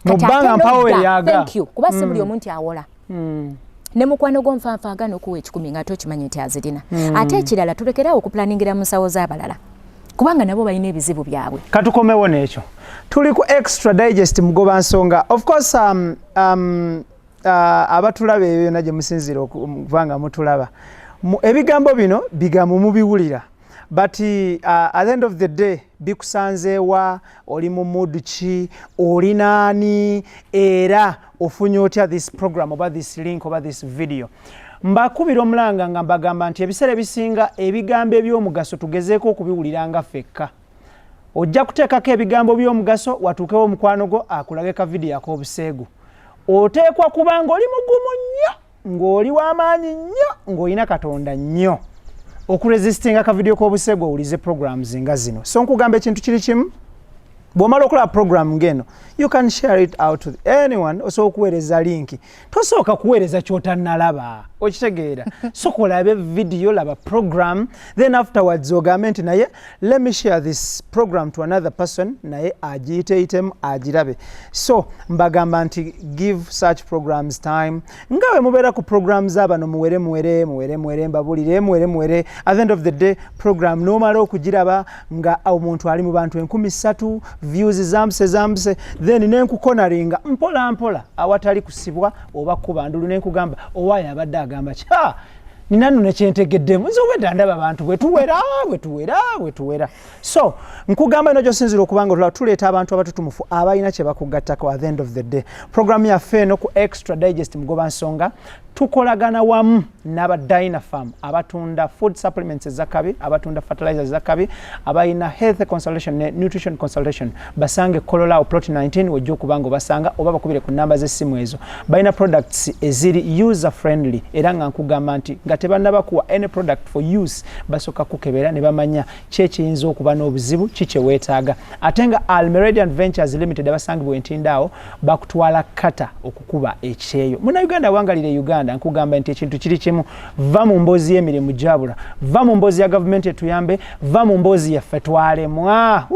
mubbanga mpawo eryaga kuba si buli omuntu awola. Ne mukwano gw'onfanfa agana okuwa 10 nga tokimanyi nti azirina. Ate ekirala tulekerawo okupulaningira mu nsawo z'abalala kubanga nabo balina ebizibu byabwe. Katukomewo n'ekyo. Tuli ku Extra Digest mugoba nsonga. Of course abatulaba ebyo byonna gye musinzira okubanga mutulaba. Ebigambo bino bigambo mubiwulira. But at the end of the day bikusanzeewa oli mu mood ki oli naani era ofunye otya this program oba this link oba this video. Mbakubira omulanga nga mbagamba nti ebiseera ebisinga ebigambo eby'omugaso tugezeeko okubiwulira nga ffekka. Ojja kuteekako ebigambo by'omugaso watuukewo omukwano gwo akulage ka video ak'obuseegu. Oteekwa kuba ng'oli mugumu nnyo ng'oli w'amaanyi nnyo ng'olina Katonda nnyo okuresistinga ka video k'obuseegu owulize programs nga zino. So nkugamba ekintu kiri kimu bw'omala okulaba program ng'eno you can share it out to anyone. Osobola okuweereza linki tosooka kuweereza ky'otannalaba okitegeera. Sooka olabe video laba program then afterwards ogambe nti naye let me share this program to another person naye agiyiteeyitemu agirabe. So mbagamba nti give such programs time nga bwe mubeera ku programs abano muwere mbabulire muwere at the end of the day program n'omala okugiraba nga omuntu ali mu bantu 3,000 views zambuse then nenkukonalinga mpola awatali kusibwa oba kubandulu nenkugamba owaye abadde agamba kya ninanu nekyentegeddemu nze obedda ndaba abantu bwetuwera. So nkugamba ino gyosinzira okubanga tuleeta abantu abatutumufu abalina kye bakugattako at the end of the day. Program yaffe eno ku Extra Digest mugoba nsonga tukolagana wamu n'aba Dynafarm abatunda food supplements ezakabi abatunda fertilizers ezakabi abayina health consultation ne nutrition consultation basange Kololao plot 19 wojja okubanga obasanga oba bakubire ku namba z'essimu ezo. Bayina products eziri user friendly era nga nkugamba nti nga tebannaba kuwa any product for use basooka kukebera ne bamanya kyekiyinza okuba n'obuzibu kikye weetaaga. Ate nga Almeridian Ventures Limited abasangibwa entindaawo bakutwala kata okukuba ekyeyo. Munnayuganda wangalire Uganda nkugamba nti ekintu kiri kimu va mu mboozi y'emirimu gyabula va mu mboozi ya gavumenti etuyambe va mu mboozi yaffe twalemwa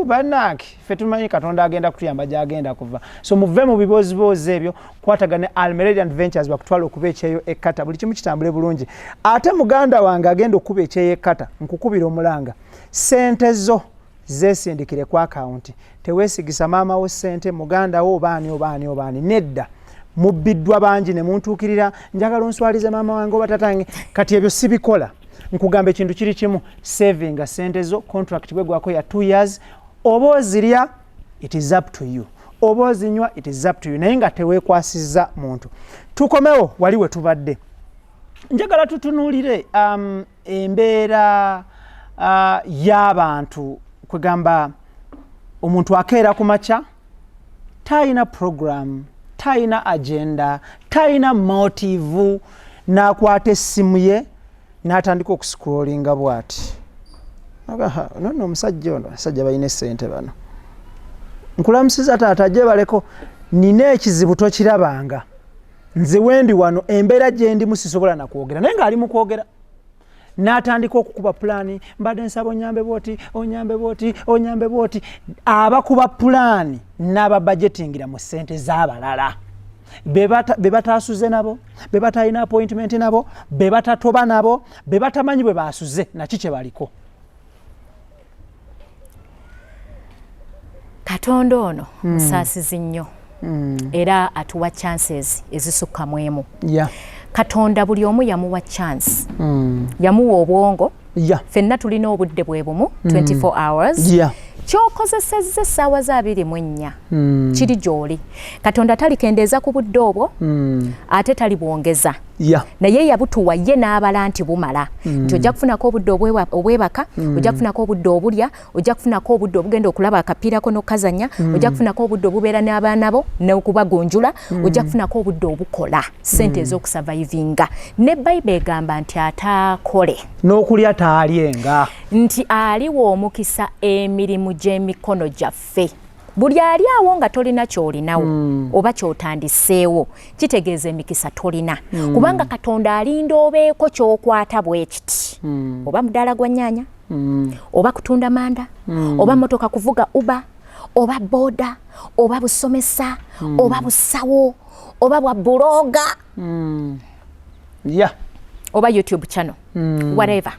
bannange ffe tumanyi Katonda agenda kutuyamba gy'agenda kuva. So muve mu biboozi ebyo kwatagane Almeridian Ventures bakutwala okuba ekyeyo ekkata buli kimu kitambule bulungi. Ate muganda wange agenda okuba ekyeyo ekkata nkukubira omulanga sente zo zeesindikire ku akawunti teweesigisa maama wo sente muganda wo obaani nedda mubbiddwa bangi ne muntuukirira njagala onswalize maama wange oba tatange kati ebyo sibikola. Nkugamba ekintu kiri kimu savinga sente zo contract bwegwako ya 2 years oba ozirya it is up to you oba ozinywa it is up to you naye nga teweekwasizza muntu. Tukomewo wali we tubadde njagala tutunuulire embeera y'abantu kwegamba omuntu akeera ku makya tayina program tayina agenda tayina motive n'akwata essimu ye n'atandika okuscrollinga bw'ati nono omusajja ono asajja balina essente bano nkulamusiza taata gye baleko nina ekizibu tokirabanga nze wendi wano embeera gye ndimu sisobola nakwogera naye ng'ali mu kwogera n'atandika okukuba pulaani mbadde nsaba onyambe bwoti abakuba pulaani n'aba budgetingira mu ssente z'abalala be bataasuze nabo be batalina appointment nabo be batatoba nabo be batamanyi bwe baasuze naki kye baliko. Katonda ono musaasizi nnyo era atuwa chances ezisukka mu emu. Katonda buli omu yamuwa chance yamuwa obwongo ffenna tulina obudde bwe bumu 24 hours ky'okozesezza essaawa za 24 kiri gy'oli. Katonda talikendeeza ku budde obwo ate talibwongeza naye yabutuwa ye n'abala nti bumala nti ojja kufunako obudde obwebaka ojja kufunako obudde obulya ojja kufunako obudde obugenda okulaba akapiirako n'okukazanya ojja kufunako obudde obubeera n'abaana bo n'okubagonjula ojja kufunako obudde obukola ssente ez'okusavayivinga ne bayibuli egamba nti ataakole n'okulya taalyenga nti aliwo omukisa emirimu gy'emikono gyaffe buli ali awo nga tolina kyolinawo oba kyotandiseewo kitegeeza emikisa tolina kubanga Katonda alinda obeeko kyokwata bwe kiti oba mudaala gwa nnyaanya oba kutunda manda oba motoka kuvuga uba oba boda oba busomesa oba busawo oba bwa buloga oba YouTube channel whatever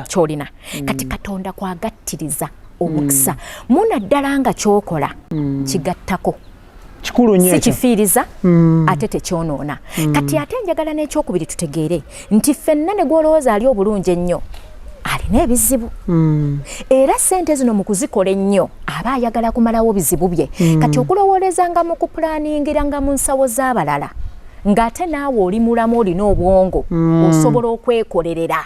kyolina kati Katonda kwagattiriza omukisa muna ddala nga kyokola kigattako kikulu nnyo si kifiiriza ate tekyonoona kati ate njagala n'ekyokubiri tutegeere nti ffenna ne gwolowooza ali obulungi ennyo alina ebizibu era ssente zino mu kuzikola ennyo aba ayagala kumalawo bizibu bye kati okulowoolezanga mu kupulaaningiranga mu nsawo z'abalala ng'ate naawe oli mulamu olina obwongo osobola okwekolerera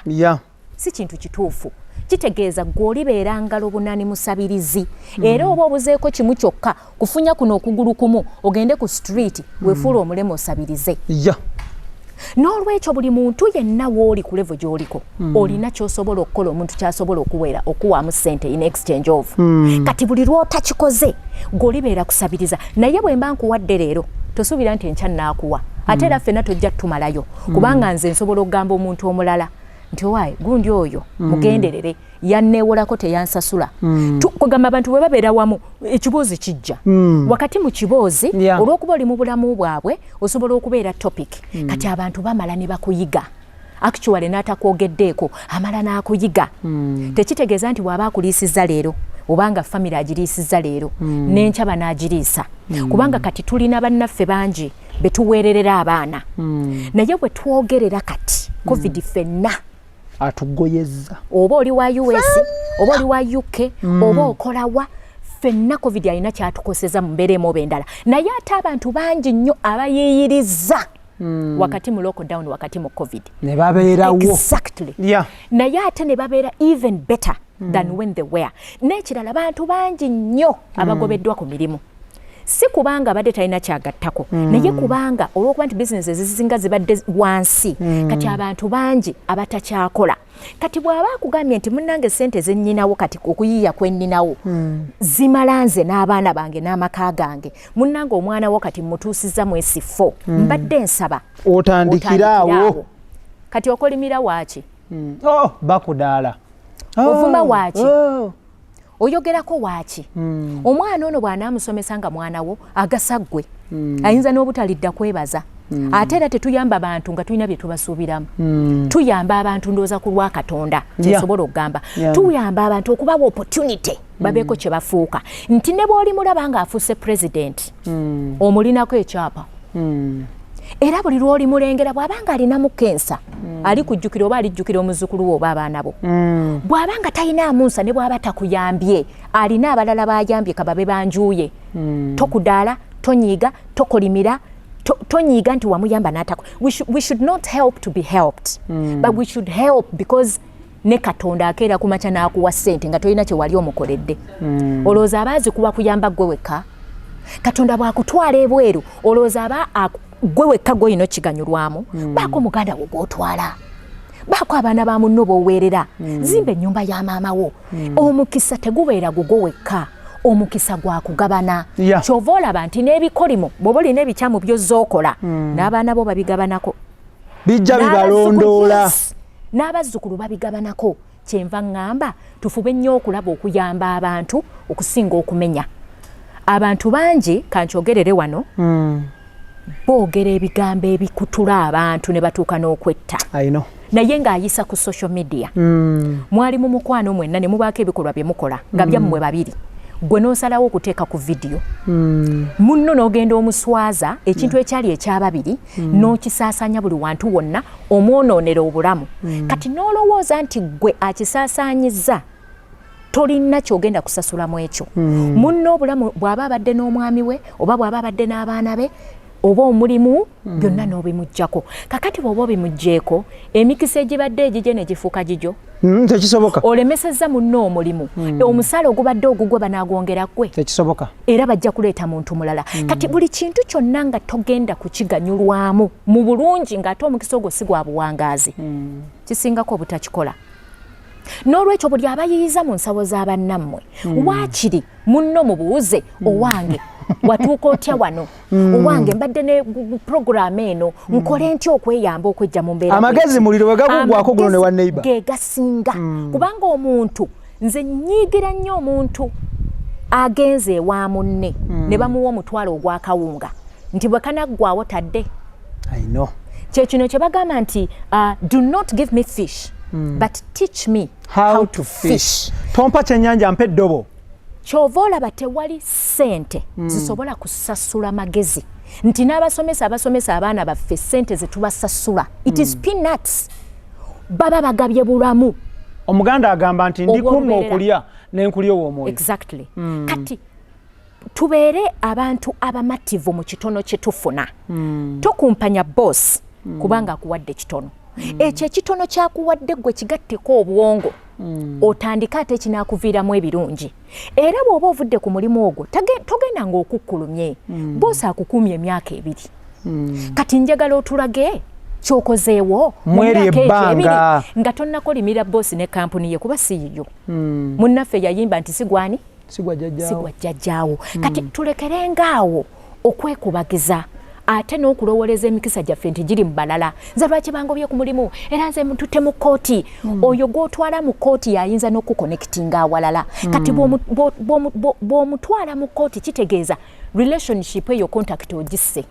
si kintu kituufu kitegeeza gw'olibeera ngalo bunani musabirizi era oba obuzeeko kimu kyokka kufunya kuno okugulu kumu ogende ku street weefuula omulema osabirize n'olwekyo buli muntu yenna w'oli ku levo gy'oliko olina ky'osobola okukola omuntu ky'asobola okuwaamu ssente in exchange of kati buli lw'otakikoze gw'olibeera kusabiriza naye bwe mba nkuwadde leero tosuubira nti enkya nnaakuwa ate era ffenna tojja tumalayo kubanga nze nsobola okugamba omuntu omulala nti owaayi gundi oyo mugenderere yanneewolako teyansasula kugamba abantu bwe babeera wamu ekibuuzi kijja wakati mu kiboozi olw'okuba oli mu bulamu bwabwe osobola okubeera topic kati abantu bamala ne bakuyiga actually n'atakwogeddeeko amala n'akuyiga tekitegeeza nti bw'aba akuliisizza leero obanga famire agiriisizza leero n'enkya banaagiriisa kubanga kati tulina bannaffe bangi betuweererera abaana naye bwe twogerera kati covid ffenna atugoyezza oba oli wa US oba oli wa UK oba okolawa ffenna covid alina kyatukoseza mu mbeera emu oba endala naye ate abantu bangi nnyo abayiiyirizza wakati mu lockdown wakati mu covid ne babeerawo exactly naye ate ne babeera even better than when they were n'ekirala bantu bangi nnyo abagobeddwa ku mirimu si kubanga badde talina kyagattako naye kubanga olw'okuba nti bizinesi ezizinga zibadde wansi kati abantu bangi abatakyakola kati bw'aba akugambye nti munnange ssente zennyinawo kati okuyiiya kwenninawo zimala nze n'abaana bange n'amaka gange munnange omwana wo kati mutuusizza mwesifo mbadde nsaba otandikiraawo kati okolimira waaki bakudaala ovuma waaki oyogerako waaki omwana ono bw'anaamusomesa nga mwana wo agasa ggwe ayinza n'obutalidda kwebaza ate era tetuyamba bantu nga tulina bye tubasuubiramu tuyamba abantu ndowooza ku lwa Katonda kyesobola okugamba tuyamba abantu okubawa opportunity babeeko kye bafuuka nti ne bw'oli mulaba ng'afuuse president omulinako ekyapa era buli lw'oli mulengera bw'abanga alinamu kensa ali kujjukira oba alijjukira omuzzukulu we oba abaana bo bw'abanga talinaamu nsa ne bw'aba takuyambye alina abalala bayambye kababe banjuuye tokudaala tonyiiga tokolimira tonyiiga nti wamuyamba n'atako we should not help to be helped but we should help because ne Katonda akeera kumakya n'akuwa ssente nga tolina kye wali omukoledde olowooza abaazi kuba kuyamba ggwe wekka Katonda bw'akutwala ebweru olowooza aba gwe wekka gw'olina okiganyulwamu baako muganda wo gw'otwala baako abaana ba munno b'oweerera zimba ennyumba ya maama wo omukisa tegubeera gugwo wekka omukisa gwakugabana kyova olaba nti n'ebikolimo bw'oba olina ebikyamu by'ozookola n'abaana bo babigabanako bijja bibalondoola n'abazzukulu babigabanako kyenva ŋŋamba tufube nnyo okulaba okuyamba abantu okusinga okumenya abantu bangi kankyogerere wano boogera ebigambo ebikutula abantu ne batuuka n'okwetta naye ng'ayisa ku social media mwali mu mukwano mwenna ne mubaako ebikolwa bye mukola nga byammwe babiri gwe n'osalawo okuteeka ku vidiyo munno n'ogenda omuswaza ekintu ekyali ekyababiri n'okisaasaanya buli wantu wonna omwonoonera obulamu kati n'olowooza nti gwe akisaasaanyizza tolina kyogenda kusasula mu ekyo munno obulamu bw'aba abadde n'omwami we oba bw'aba abadde n'abaana be oba omulimu byonna n'obimuggyako. Kakati bw'oba obimuggyeko emikisa egibadde egigye ne gifuuka gigyo. Tekisoboka. Olemesezza munno omulimu. Omusaala ogubadde ogugwe banaagwongera gwe. Tekisoboka. Era bajja kuleeta muntu mulala. Kati buli kintu kyonna nga togenda kukiganyulwamu mu bulungi ng'ate omukisa ogwo si gwa buwangaazi. Kisingako obutakikola. N'olwekyo buli abayiyiza mu nsawo z'abannammwe waakiri munno mubuuze owange watuuka otya wano owange mbadde ne puroguramu eno nkole ntya okweyamba okwejja mu mbeera amagezi muliro we gagugwako guno ne wa neighbor ge gasinga kubanga omuntu nze nnyiigira nnyo omuntu agenze ewa munne ne bamuwa omutwalo ogw'akawunga nti bwe kanaggwaawo tadde. I know. Kyekino kye bagamba nti do not give me fish but teach me how to fish. Tompa kyennyanja mpe eddobo. Kyova olaba tewali ssente zisobola kusasula magezi nti n'abasomesa abaana baffe ssente ze tubasasula it is peanuts. Baba bagabye bulamu. Omuganda agamba nti ndi kumma okulya n'enkulya ow'omwoyo. Exactly. Kati tubeere abantu abamativu mu kitono kye tufuna. Tokumpanya boss kubanga akuwadde kitono. Ekyo ekitono kyakuwadde gwe kigatteko obwongo. Otandika ate kinaakuviiramu ebirungi. Era bw'oba ovudde ku mulimu ogwo togenda ng'okukkulumye. Boosi akukumye emyaka 2. Kati njagala otulage kyokozeewo mweri ebbanga nga tonnakolimira boosi ne kampuni ye kuba si yiyo. Munnaffe yayimba nti sigwani sigwa jjajjaawo. Kati tulekerengaawo okwekubagiza ate n'okulowoleza emikisa gyaffe nti giri mu balala. Nze lwaki bangobye ku mulimu era nze tutte mu kooti. Oyo gw'otwala mu kooti yayinza n'okuconnectinga awalala. Kati bw'omutwala mu kooti kitegeeza relationship eyo contact ogisse.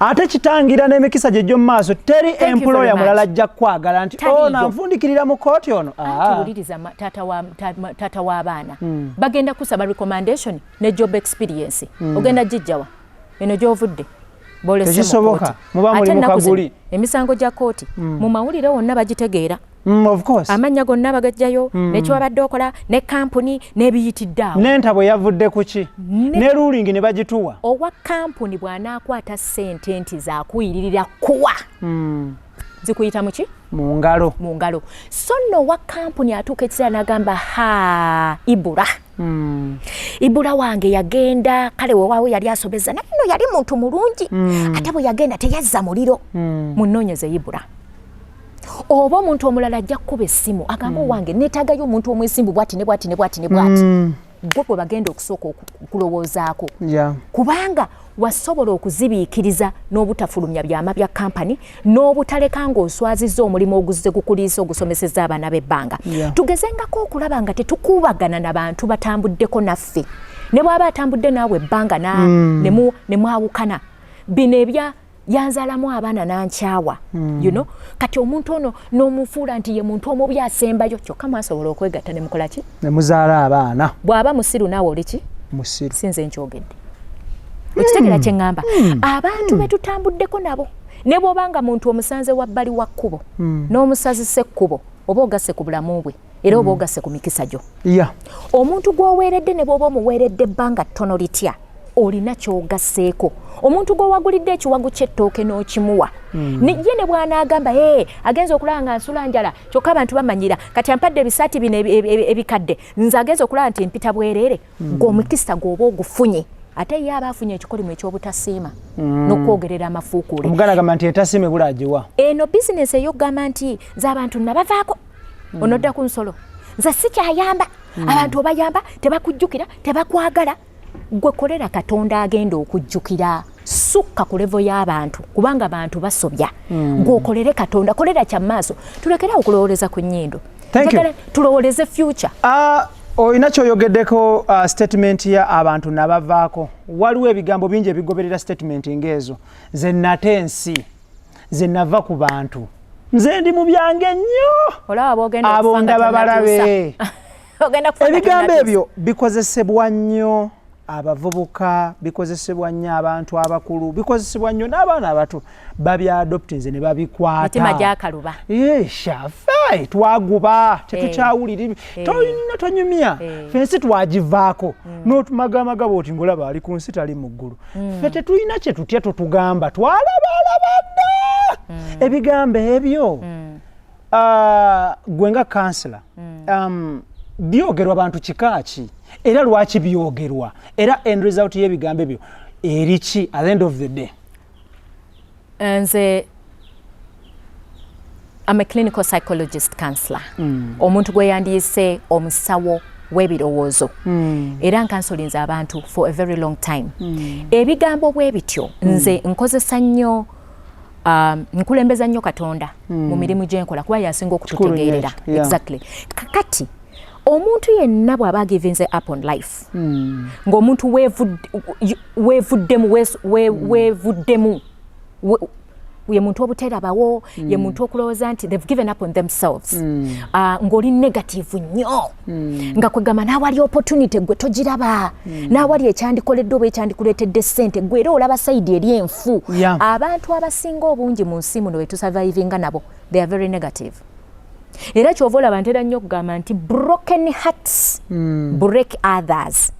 Ate kitangira n'emikisa gye mu maaso teri employer mulala ajja kwagala nti nanfundikirira mu kooti ono. Tuwuliriza taata w'abaana bagenda kusaba recommendation ne job experience. Ogenda gijjawa eno gy'ovudde. Tekisoboka muba muli mu kaguli. Emisango gya kooti mu mawulire wonna bagitegeera. Of course. Amanya gonna bagajjayo nekyo babadde okola ne kampuni n'ebiyitidde awo. N'entabo yavudde ku ki? Ne ruling ne bagituwa. Owa kampuni bw'anaakwata ssente nti zaakuyiririra kuwa. Zikuyita mu ki? Mu ngalo. Mu ngalo. So nno owa kampuni atuuka ekiseera n'agamba Ibura. Ibura wange yagenda kale weewaawo yali asobeza naye nno yali muntu mulungi ate bwe yagenda teyazza muliro. Munnoonyeze Ibura. Oba omuntu omulala ajja kukuba essimu agamba owange neetaagayo omuntu omwesimbu bwati ne bwati ne bwati ne bwati. Gwe bwe bagenda okusooka okulowoozaako. Kubanga wasobola okuzibiikiriza n'obutafulumya byama bya kampani n'obutaleka ng'oswazizza omulimu oguzze gukuliisa ogusomesezza abaana b'ebbanga. Tugezengako okulaba nga tetukuubagana n'abantu batambuddeko naffe. Ne bw'aba atambudde naawe ebbanga ne mwawukana. Bino ebya yanzalamu abaana nankyawa. You know? Kati omuntu ono n'omufuula nti ye muntu omubi asembayo kyokka mwasobola okwegatta ne mukola ki? Ne muzaala abaana. Bw'aba musiru naawe oli ki? Musiru. Sinze nkyogedde. Okitegera kye ŋŋamba. Abantu be tutambuddeko nabo. Ne bw'obanga muntu omusanze wabbali wa kkubo n'omusazise ekkubo oba ogasse ku bulamu bwe era oba ogasse ku mikisa gyo. Omuntu gw'oweeredde ne bw'oba omuweeredde ebbanga ttono litya olina ky'ogasseeko. Omuntu gw'owagulidde ekiwagu ky'ettooke n'okimuwa. Ye ne bw'anaagamba agenza okulaba nga nsula njala kyokka abantu bamanyira kati ampadde ebisaati bino ebikadde nze agenza okulaba nti mpita bwereere gw'omukisa gw'oba ogufunye. Ate ye aba afunye ekikolimu eky'obutasiima n'okwogerera amafuukuule. Omuganda agamba nti entasiima ebula agiwa. Eno bizinesi ey'okugamba nti nze abantu nabavaako onodda ku nsolo nze sikyayamba abantu obayamba tebakujjukira tebakwagala. Gwe kolera Katonda agenda okujjukira sukka ku levo y'abantu kubanga abantu basobya. Gw'okolere Katonda kolera kya maaso tulekerawo okulowoleza ku nnyindo. Tulowoleze future. Oyina kyoyogeddeko statement ya abantu nabavaako. Waliwo ebigambo bingi ebigoberera statement ng'ezo. Nze nate ensi nze nava ku bantu nze ndi mu byange nnyo abo ndaba balabe. Ebigambo ebyo bikozesebwa nnyo abavubuka bikozesebwa nnyo abantu abakulu bikozesebwa nnyo n'abaana abato babyaadoptinze ne babikwata mitima gyakaluba shafe twaguba tetukyawulira tolina tonyumya fensi twagivaako n'otumagamaga bwoti ngolaba ali ku nsi tali mu ggulu ffe tetulina kye tutya totugamba twalabalabadda ebigambo ebyo gwe nga kansela byogerwa bantu kikaaki era lwaki byogerwa era end result y'ebigambo ebyo eriki at the end of the day? Nze I'm a clinical psychologist counselor. Omuntu gwe yandiise omusawo w'ebirowoozo era nkansolinze abantu for a very long time. Ebigambo bwe bityo nze nkozesa nnyo nkulembeza nnyo Katonda mu mirimu gyenkola kuba yasinga okututegeerera. Exactly. Kakati omuntu yenna bw'aba givinze up on life ng'omuntu weevuddemu ye muntu obuterabawo ye muntu okulowooza nti they've given up on themselves ng'oli negative nnyo nga kwegamba n'awali opportunity gwe togiraba n'awali ekyandikoledde oba ekyandikuleetedde ssente gwe era olaba sayidi eri enfu. Abantu abasinga obungi mu nsi muno betusurvivinga nabo they are very negative. Era kyova olaba ntera nnyo okugamba nti broken hearts break others.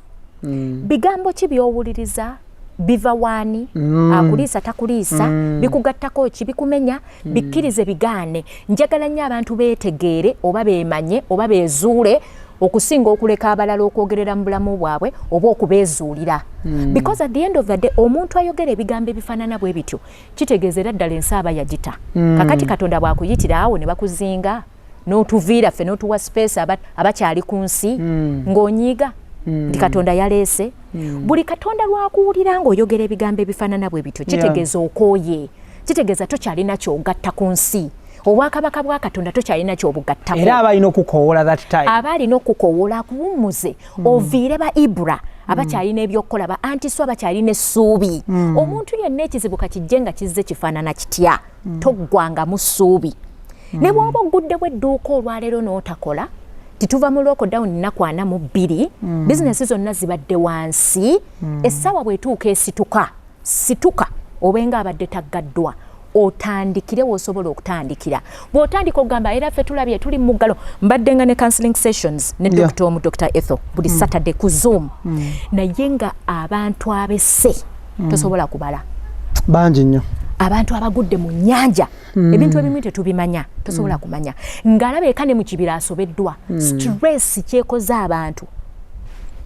Bigambo ki by'owuliriza biva waani akuliisa takuliisa bikugattako ki bikumenya bikkirize bigaane. Njagala nnyo abantu beetegeere oba beemanye oba beezuule okusinga okuleka abalala okwogerera mu bulamu bwabwe oba okubeezuulira. Because at the end of the day omuntu ayogera ebigambo ebifaanana bwe bityo kitegeezera ddala ensi aba yagita. Kakati Katonda bw'akuyitira awo ne bakuzinga n'otuviira ffe n'otuwa space abakyali ku nsi ng'onyiiga nti Katonda yaleese. Buli Katonda lwakuwulira ng'oyogera ebigambo ebifaanana bwe bityo kitegeeza okooye, kitegeeza tokyalina ky'ogatta ku nsi. Obwakabaka bwa Katonda tokyalina ky'obugattako. Era aba alina okukoowola that time. Aba alina okukoowola akuwummuze oviire ba Ibra abakyalina ebyokukola ba Aunty Sue abakyalina essuubi. Omuntu yenna ekizibu kakijje nga kizze kifaanana kitya toggwanga mu ssuubi. Ne bw'oba ogguddewo edduuka olwaleero n'otakola tituva mu lockdown nnaku 42 bizinesi zonna zibadde wansi essaawa bw'etuuka situka obenga abadde taggaddwa otandikire w'osobola okutandikira. Bw'otandika okugamba era ffe tulabye tuli mu muggalo mbadde nga ne counseling sessions ne Dr. Ethel buli Saturday ku Zoom naye nga abantu abesse tosobola kubala bangi nnyo. Abantu abagudde mu nnyanja ebintu ebimu tetubimanya tosobola kumanya ng'alabeeka ne mu kibira asobeddwa stress kyekoze abantu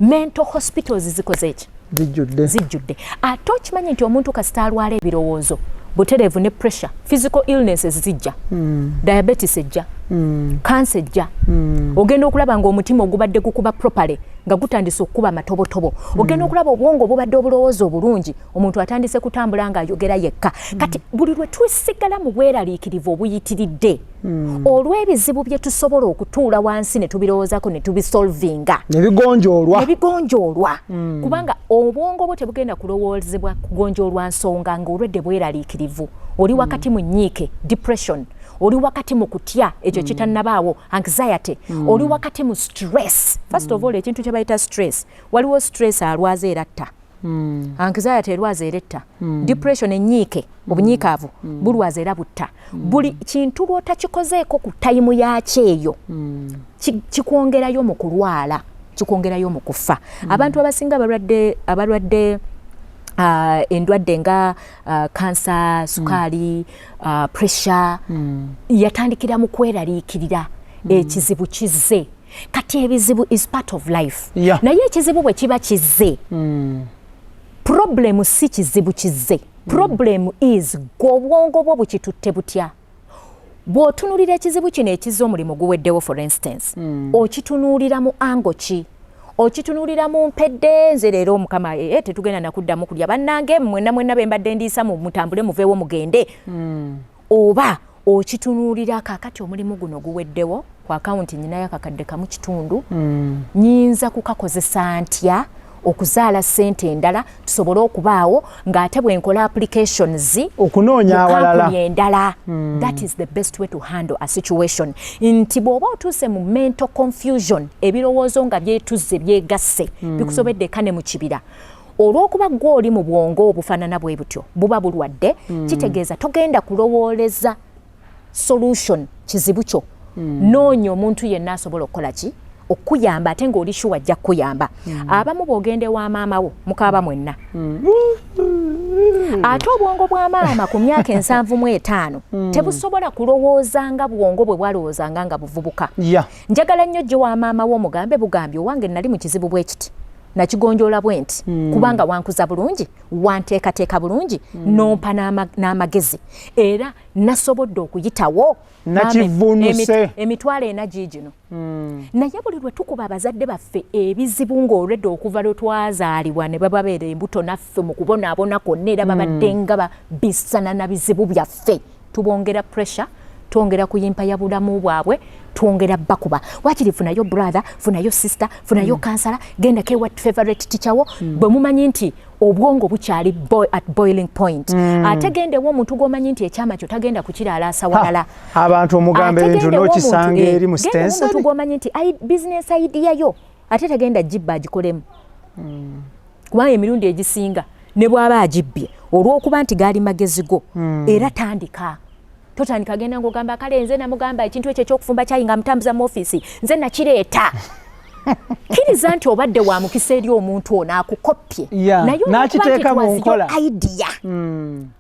mental hospitals zikoze eki zijjudde. Ate okimanyi nti omuntu kasita alwala ebirowoozo butereevu ne pressure physical illnesses zijja diabetes ejja cancer ejja ogenda okulaba ng'omutima ogubadde gukuba properly nga gutandise okukuba matobotobo ogenda okulaba obwongo obubadde obulowooza obulungi omuntu atandise kutambula ng'ayogera yekka. Kati buli lwe tusigala mu bweraliikirivu obuyitiridde olw'ebizibu bye tusobola okutuula wansi ne tubirowoozaako ne tubisolvinga nebigonjoolwa kubanga obwongo bwo tebugenda kulowoozebwa kugonjoolwa nsonga ng'olwedde bweraliikirivu oli wakati mu nnyiike depression oli wakati mu kutya ekyo kitannabaawo anxiety oli wakati mu stress. First of all ekintu kye bayita stress waliwo stress alwaza eratta anxiety erwaza eretta depression ennyiike obunyiikaavu bulwaza era butta. Buli kintu lw'otakikozeeko ku tayimu yakyo eyo kikwongerayo mu kulwala kikwongerayo mu kufa. Abantu abasinga abalwadde endwadde nga kansa sukaali pressure yatandikira mu kweraliikirira ekizibu kizze. Kati ebizibu is part of life naye ekizibu bwe kiba kizze problem si kizibu kizze problem is obwongo bwo bukitutte butya. Bw'otunuulira ekizibu kino ekizze omulimu guweddewo for instance okitunuulira mu ango ki? Okitunuulira mu mpedde nze leero Mukama tetugenda nakuddamu kulya bannange mwenna be mbadde ndiisa mutambule muveewo mugende oba okitunuulira kakati omulimu guno guweddewo ku akawunti nyinayo akakadde kamu kitundu nyinza kukakozesa ntya okuzaala ssente endala tusobole okubaawo ng'ate bwenkola applications okunoonya awalala endala. That is the best way to handle a situation. Nti bw'oba otuuse mu mental confusion ebirowoozo nga byetuzze byegasse bikusobedde kane mu kibira olw'okuba gwe oli mu bwongo obufaanana bwe butyo buba bulwadde kitegeeza togenda kulowooleza solution kizibu kyo. Noonya omuntu yenna asobola okukola ki okuyamba ate ng'oli shuwa ajja kukuyamba. Abamu bw'ogende wa maama wo mukaaba mwenna ate obwongo bwa maama ku myaka 75 tebusobola kulowooza nga bwongo bwe bwalowoozanga nga buvubuka. Njagala nnyo gye wa maama wo mugambe bugambye owange nali mu kizibu bwe kiti nakigonjoola bwe nti kubanga wankuza bulungi wanteekateeka bulungi nompa n'amagezi era nasobodde okuyitawo nakivunuse emitwalo ena giigino. Naye buli lwe tukuba abazadde baffe ebizibu ng'olwedde okuva lwe twazaalibwa ne bababeera embuto naffe mu kubonaabona kwonna era babadde nga babisana na bizibu byaffe tubongera pressure twongera kuyimpa ya bulamu bwabwe twongera bakuba wakiri funayo brother funayo sister funayo kansala genda ke what favorite teacher wo bwe mumanyi nti obwongo bukyali at boiling point ate gende wo omuntu gomanyi nti ekyama kyo tagenda kukiraala asawalala abantu omugambe bintu n'okisanga eri mu stensa omuntu gomanyi nti business idea yo ate tagenda jibba agikolemu kubanga emirundi egisinga ne bw'aba agibbye olw'okuba nti gaali magezi go era tandika totandika genda ng'ogamba kale nze namugamba ekintu ekyo ekyokufumba kyayi nga mutambuza mu ofiisi nze nakireeta kiriza nti obadde wa mukisa eri omuntu ono akukopye naye n'akiteeka mu nkola idea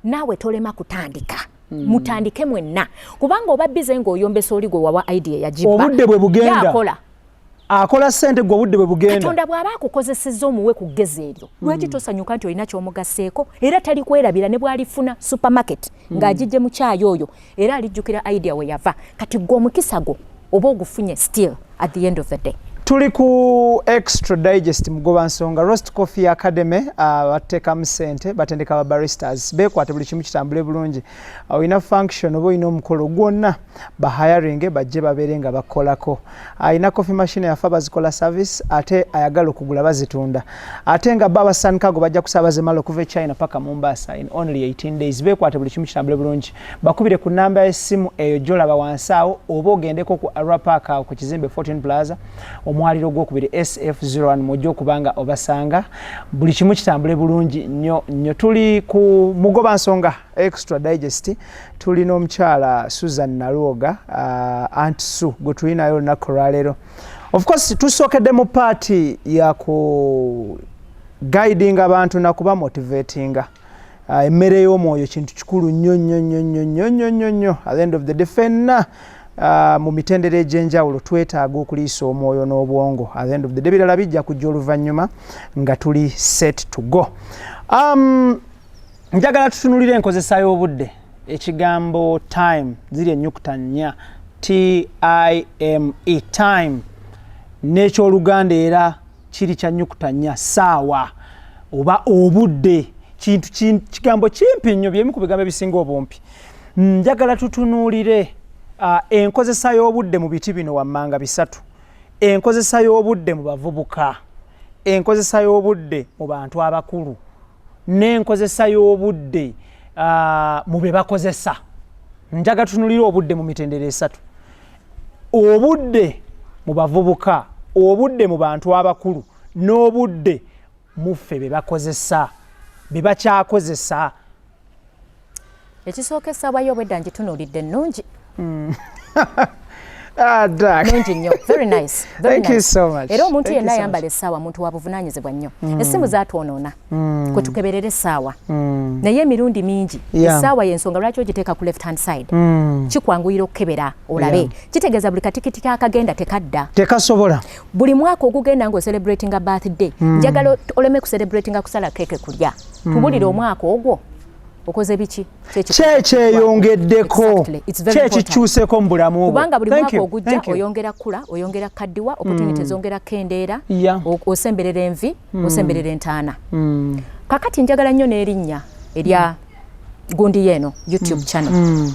naawe tolema kutandika mutandike mwenna kubanga oba bize ng'oyombesa oli gwe wawa idea yagibba obudde bwe bugenda yakola akola ssente gwe obudde bwe bugenda Katonda bw'aba akukozesezza omuwe ku ggezi eryo lwaki tosanyuka nti olina ky'omugaseeko era tali kwerabira ne bw'alifuna supermarket ng'agijje mu kyayi oyo era alijjukira idea we yava kati gwe omukisa gwo oba ogufunye still at the end of the day. Tuli ku Extra Digest mugoba nsonga Roast Coffee Academy bateekamu ssente batendeka ba baristas beekwate buli kimu kitambule bulungi ina function oba ina omukolo gwonna ba hiring bajje babeere nga bakolako ina coffee machine yafa bazikola service ate ayagala okugula bazitunda ate nga baba sankago bajja kusabaze malo kuva China paka Mombasa in only 18 days beekwate buli kimu kitambule bulungi bakubire ku namba y'essimu eyo jolaba wansaawo oba ogendeko ku Arapaka ku kizimbe 14 Plaza omwaliro gw'okubiri SF01 mujja okubanga obasanga buli kimu kitambule bulungi nnyo tuli ku mugoba nsonga Extra Digest tuli n'omukyala Susan NALWOGA Aunty Sue gwe tulinayo olunaku lwaleero of course tusookedde mu party ya ku guiding abantu nakuba motivatinga emmere y'omwoyo kintu kikulu nnyo at the end of the day fenna mu mitendera egy'enjawulo twetaaga okuliisa omwoyo n'obwongo at the end of the day birala bijja kujja oluvannyuma nga tuli set to go. Njagala tutunulire enkozesa y'obudde ekigambo time ziri ennyukuta nnya TIME time n'ekyoluganda era kiri kya nnyukuta nnya ssaawa oba obudde kigambo kimpi nnyo byemu ku bigambo ebisinga obumpi. Njagala tutunulire enkozesa y'obudde mu biti bino wammanga bisatu enkozesa y'obudde mu bavubuka enkozesa y'obudde mu bantu abakulu n'enkozesa y'obudde mu be bakozesa. Njaga tutunulire obudde mu mitendera esatu obudde mu bavubuka obudde mu bantu abakulu n'obudde mu ffe be bakozesa be bakyakozesa. Ekisookesa abayo obwedda ngitunulidde ennungi nungi nnyo very nice thank you so much era omuntu yenna ayambala essaawa muntu wabuvunaanyizibwa nnyo essimu zaatwonoona kwe tukeberera essaawa naye emirundi mingi essaawa y'ensonga lwaki ogiteeka ku left hand side kikwanguyira okukebera olabe kitegeeza buli katikiti kakagenda tekadda tekasobola buli mwaka ogugenda ng'ocelebratinga birthday njagala oleme kucelebratinga kusala keeke kulya tubulire omwaka ogwo okoze biki kyeyongeddeko kyekikyuseko mu bulamu bwo kubanga buli mwaka ogujja oyongera kula oyongera kaddiwa opportunity zongera kendeera osemberera envi osemberera entaana kakati njagala nnyo n'erinnya erya gundi yeeno YouTube channel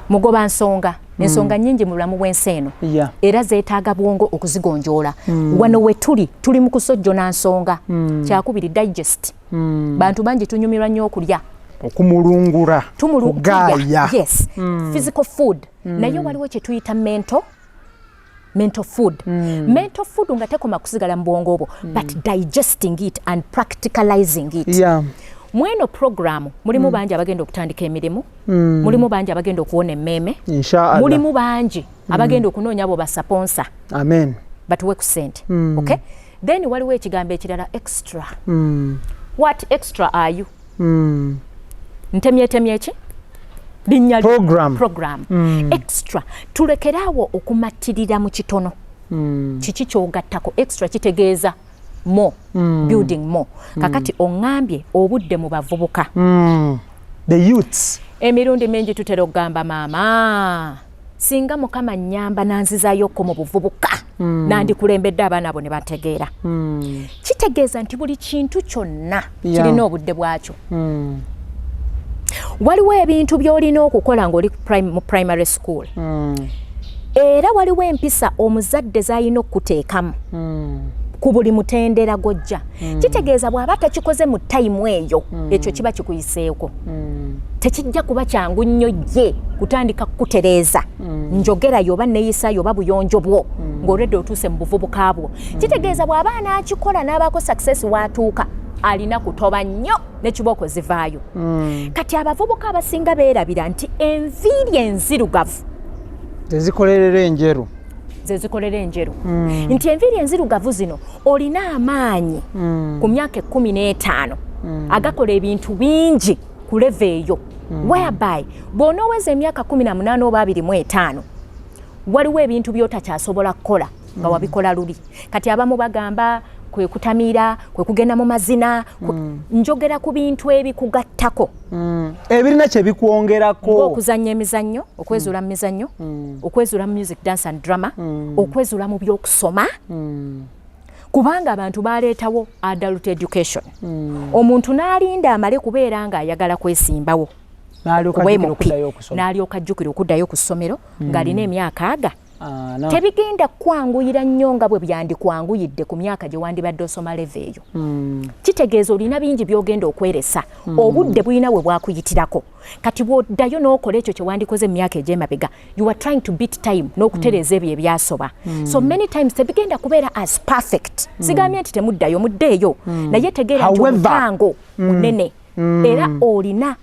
mugoba nsonga ensonga nnyingi mu bulamu bw'ensi eno Yeah. era zeetaaga bwongo okuzigonjoola wano we tuli mu kusojjona nsonga kyakubiri digest bantu bangi tunyumirwa nnyo okulya okumulungula kugaya yes physical food naye waliwo kye tuyita mental food mental food nga tekoma kusigala mu bwongo obwo but digesting it and practicalizing it yeah. mweno programu mulimu bangi abagenda okutandika emirimu mulimu bangi abagenda okuwona emmeeme inshallah mulimu bangi abagenda okunoonya abo basponsa amen batuwe ku ssente okay then waliwo ekigambo ekirala extra what extra are you ntemyetemye ki linnya program extra tulekerawo okumatirira mu kitono kiki kyogattako extra kitegeeza more building more kakati ongambye obudde mu bavubuka the youths emirundi mingi tutera okugamba maama singa mukama nnyamba nanzizayokko mu buvubuka nandikulembedde abaana abo ne bategeera kitegeeza nti buli kintu kyonna kirina obudde bwakyo waliwo ebintu by'olina okukola ng'oli mu primary school era waliwo empisa omuzadde z'alina okuteekamu ku buli mutendera gojja kitegeeza bw'aba takikoze mu tayimu eyo ekyo kiba kikuyiseeko tekijja kuba kyangu nnyo ye kutandika kukutereeza njogera yoba neeyisa yoba buyonjo bwo ng'olwedde otuuse mu buvubuka bwo kitegeeza bw'aba anaakikola n'abaako success watuuka alina kutoba nnyo n'ekibooko zivaayo kati abavubuka abasinga beerabira nti enviiri enzirugavu zezikolerera enjeru nti enviiri enzirugavu zino olina amaanyi ku myaka 15 agakola ebintu bingi ku leve eyo whereby bw'onooweza emyaka 18 oba 25 waliwo ebintu by'otakyasobola kukola nga wabikola luli kati abamu bagamba kwe kutamiira kwe kugenda mu mazina njogera ku bintu ebikugattako ebirina kye bikwongerako okuzannya emizannyo okwezuula mu mizannyo okwezuula mu music dance and drama okwezuula mu by'okusoma kubanga abantu baleetawo adult education omuntu n'alinda amale kubeera nga ayagala kwesimbawo n'alyoka ajjukira okuddayo ku ssomero ng'alina emyaka aga tebigenda kwanguyira nnyo nga bwe byandikwanguyidde ku myaka gye wandibadde osoma leve eyo kitegeeza olina bingi by'ogenda okweresa obudde bulina we bwakuyitirako kati bw'oddayo n'okola ekyo kye wandikoze mu myaka egy'emabega you are trying to beat time n'okutereeza ebyo ebyasoba so many times tebigenda kubeera as perfect sigambye nti temuddayo muddeeyo naye tegeera nti omutango munene era olina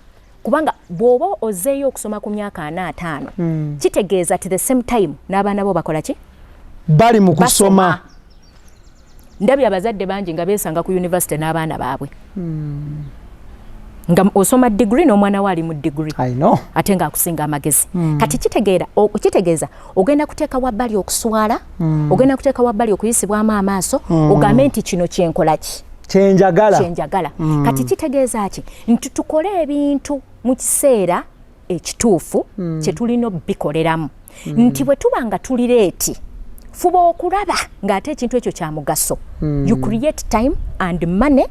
kubanga bw'oba ozeeyo okusoma ku myaka 45 kitegeeza at the same time n'abaana bo bakola ki bali mu kusoma ndabye abazadde bangi nga beesanga ku university n'abaana baabwe nga osoma degree n'omwana we ali mu degree ate ng'akusinga amagezi kati kitegeeza ogenda kuteeka wabbali okuswala ogenda kuteeka wabbali okuyisibwamu amaaso ogambe nti kino kyenkola ki kyenjagala kati kitegeeza ki nti tukole ebintu mu kiseera ekituufu kye tulina obikoleramu nti bwe tuba nga tuli leeti fuba okulaba ng'ate ekintu ekyo kya mugaso you create time and money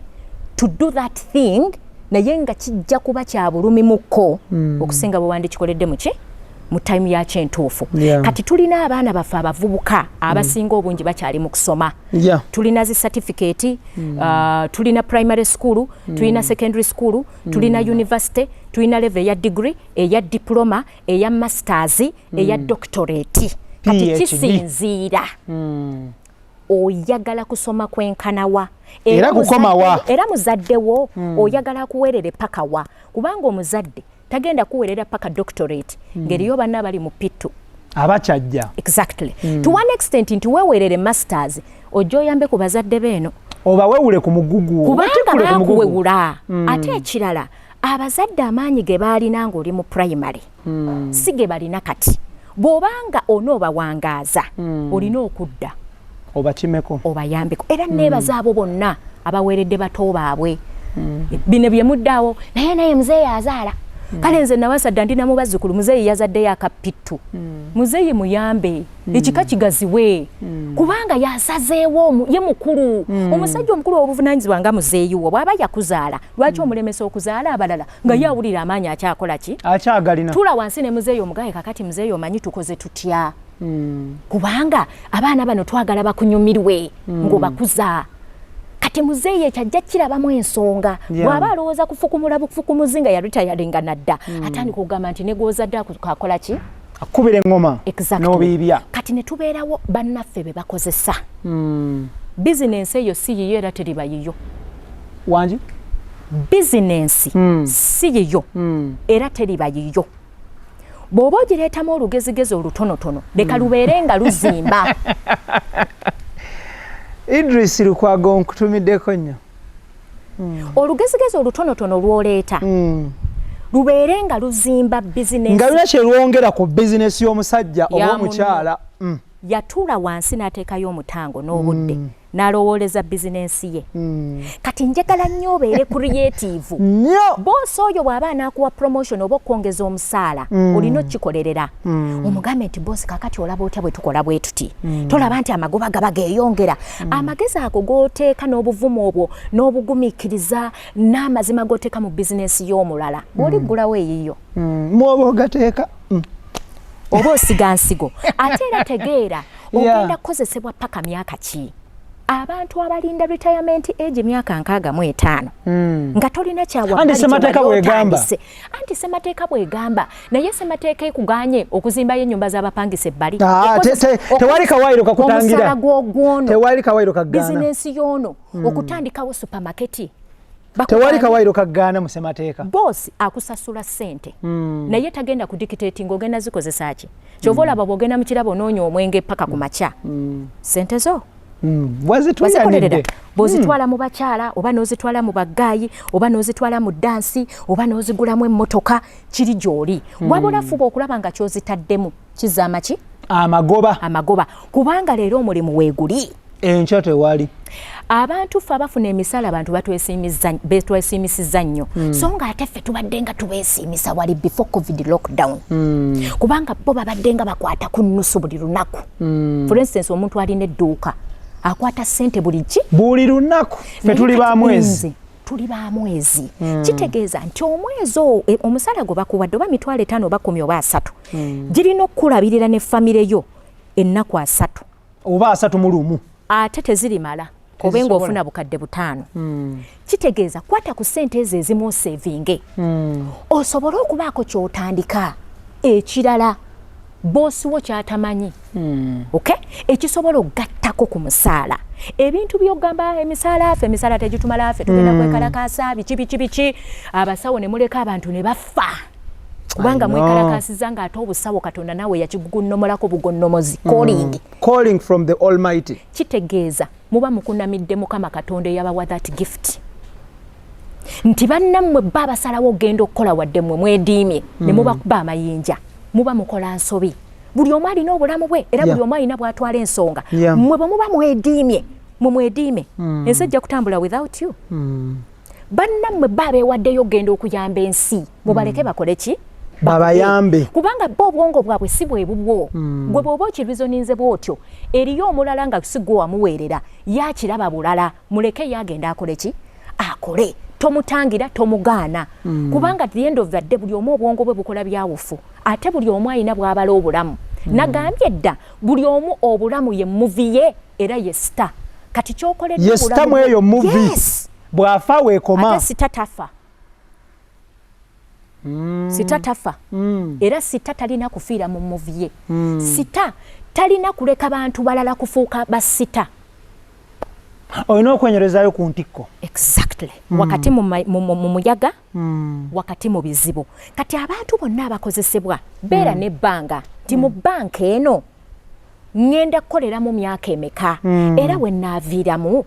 to do that thing naye nga kijja kuba kya bulumi mukko okusinga bwe wandikikoledde mu time yakyo entuufu kati tulina abaana baffe abavubuka abasinga obungi bakyali mu kusoma tulina zi certificate tulina primary school tulina secondary school tulina university tulina level eya degree eya diploma eya masters eya doctorate kati kisinziira oyagala kusoma kwenkanawa era kukomawa era muzaddewo oyagala kuweerera paka wa kubanga omuzadde tagenda kuweerera paka doctorate ngeriyo banna bali mu pitu abakyajja exactly to one extent nti weweerere masters ojja oyambe ku bazadde beeno oba wewule ku mugugu kubanga bakuwewula ate ekirala abazadde amaanyi ge baalina ng'oli mu primary si ge balina kati bw'obanga onoobawangaaza olina okudda obakimeko obayambeko era neebaza abo bonna abaweeredde bato baabwe bino bye muddaawo naye muzeeyo azaala kale nze nawasadde ndina mubazzukulu muzeeyi yazaddeyo akapittu muzeeyi muyambe ekika kigaziwe kubanga yasazeewo ye mukulu omusajja omukulu obuvunanyizibwa nga muzeeyi wo bw'aba yakuzaala lwaki omulemesa okuzaala abalala nga ye awulira amaanyi akyakola ki akyagalina tula wansi ne muzeeyi omugaye kakati muzeeyi omanyi tukoze tutya kubanga abaana bano twagala bakunyumirwe ng'obakuza kati muzeeyi ekyajja kirabamu ensonga bw'aba alowooza kufukumula bufukumuzi nga yaritayalinga nadda atandika okugamba nti negozadde akola ki akubira engoma n'obiibya kati ne tubeerawo bannaffe be bakozesa bizinensi eyo si yiyo era teriba yiyo wangi bizinensi si yiyo era teriba yiyo bw'oba ogireetamu olugezigezi olutonotono leka lubeere nga luzimba Idris Lukwago nkutumiddeko nnyo olugezigezi olutonotono lwoleeta lubeere nga luzimba bizinensi nga luna kyerwongera ku bizinesi y'omusajja oba omukyala yatuula wansi n'ateekayo omutango n'obudde n'alowooleza bizinensi ye kati njagala nnyo obeere creative nnyo boosi oyo bw'aba anaakuwa promotion oba okwongeza omusaala olina okikolerera omugambe nti boosi kakati olaba otya bwe tukola bwe tuti tolaba nti amagoba gaba geeyongera amagezi ago g'oteeka n'obuvumu obwo n'obugumiikiriza n'amazima g'oteeka mu bizinensi y'omulala bw'oliggulawo eyiyo mwoba ogateeka oba osiga nsigo ate era tegeera ogenda kukozesebwa paka myaka ki abantu abalinda retirement age myaka 65 nga tolina kyawa anti semateeka bwegamba naye semateeka ekuganye okuzimbayo ennyumba z'abapangisa ebbali tewali kawairo kakutangira tewali kawairo kagana bizinensi yono okutandikawo supermarketi tewali kawairo kagana mu semateeka bosi akusasula ssente naye tagenda kudictate ng'ogenda zikozesa ki kyova olaba bw'ogenda mu kirabo onoonya omwenge paka ku makya ssente zo wazituyanidde bw'ozitwala mu bakyala oba n'ozitwala mu baggaayi oba n'ozitwala mu dansi oba n'ozigulamu emmotoka kiri gy'oli wabula fuba okulaba nga ky'ozitaddemu kizaama ki amagoba kubanga leero omulimu weeguli enkya tewali abantu ffe abafuna emisala abantu betwesiimisizza nnyo so nga ate ffe tubadde nga tubeesiimisa wali before covid lockdown kubanga bo babadde nga bakwata ku nnusu buli lunaku for instance omuntu alina edduuka akwata ssente buli lunaku ffe tuli ba mwezi kitegeeza nti omwezi omusala gwe bakuwadde oba 5,000 oba 10 oba 3 girina okukulabirira ne famire yo ennaku 3 oba 3 mu lumu ate tezirimala obe ng'ofuna bukadde 5 kitegeeza kwata ku ssente ezo ezimu osevinge osobole okubaako ky'otandika ekirala boosi wo kyatamanyi ekisobola okugattako ku musaala ebintu by'ogamba emisaala tegitumala ffe tugenda kwekalakaasa biki abasawo ne muleka abantu ne bafa kubanga mwekalakaasiza ng'ate obusawo katonda naawe yakigugunnomolako bugonnomozi calling from the almighty kitegeeza muba mukunamidde mukama katonda eyabawa that gift nti bannammwe bba abasalawo ogenda okukola wadde mmwe mwediimye ne mubakuba amayinja muba mukola nsobi buli omu alina obulamu bwe era buli omu alina bw'atwala ensonga mmwe bwe muba mwediimye ensi ejja kutambula without you bannammwe bba abeewaddeyo ogenda okuyamba ensi mubaleke bakole ki babayambe kubanga bo obwongo bwabwe si bwe bubwo gwe bw'oba okirwizoninze bw'otyo eriyo omulala nga si gwe wamuweerera yakiraba bulala muleke yagenda akole ki akole tomutangira tomugaana kubanga at the end of the day buli omu obwongo bwe bukola byawufu ate buli omu alina bw'abala obulamu nagambye dda buli omu obulamu ye muvi ye era ye sita kati kyokoledde ye sita mu eyo muvi bw'afa weekoma ate sita tafa sita tafa era sita talina kufiira mu muvi ye sita talina kuleka bantu balala kufuuka basita olina okwenyerezaayo ku ntikko exactly wakati mu muyaga wakati mu bizibu kati abantu bonna abakozesebwa beera n'ebbanga nti mu banka eno ngenda kukolera mu myaka emeka era we naaviiramu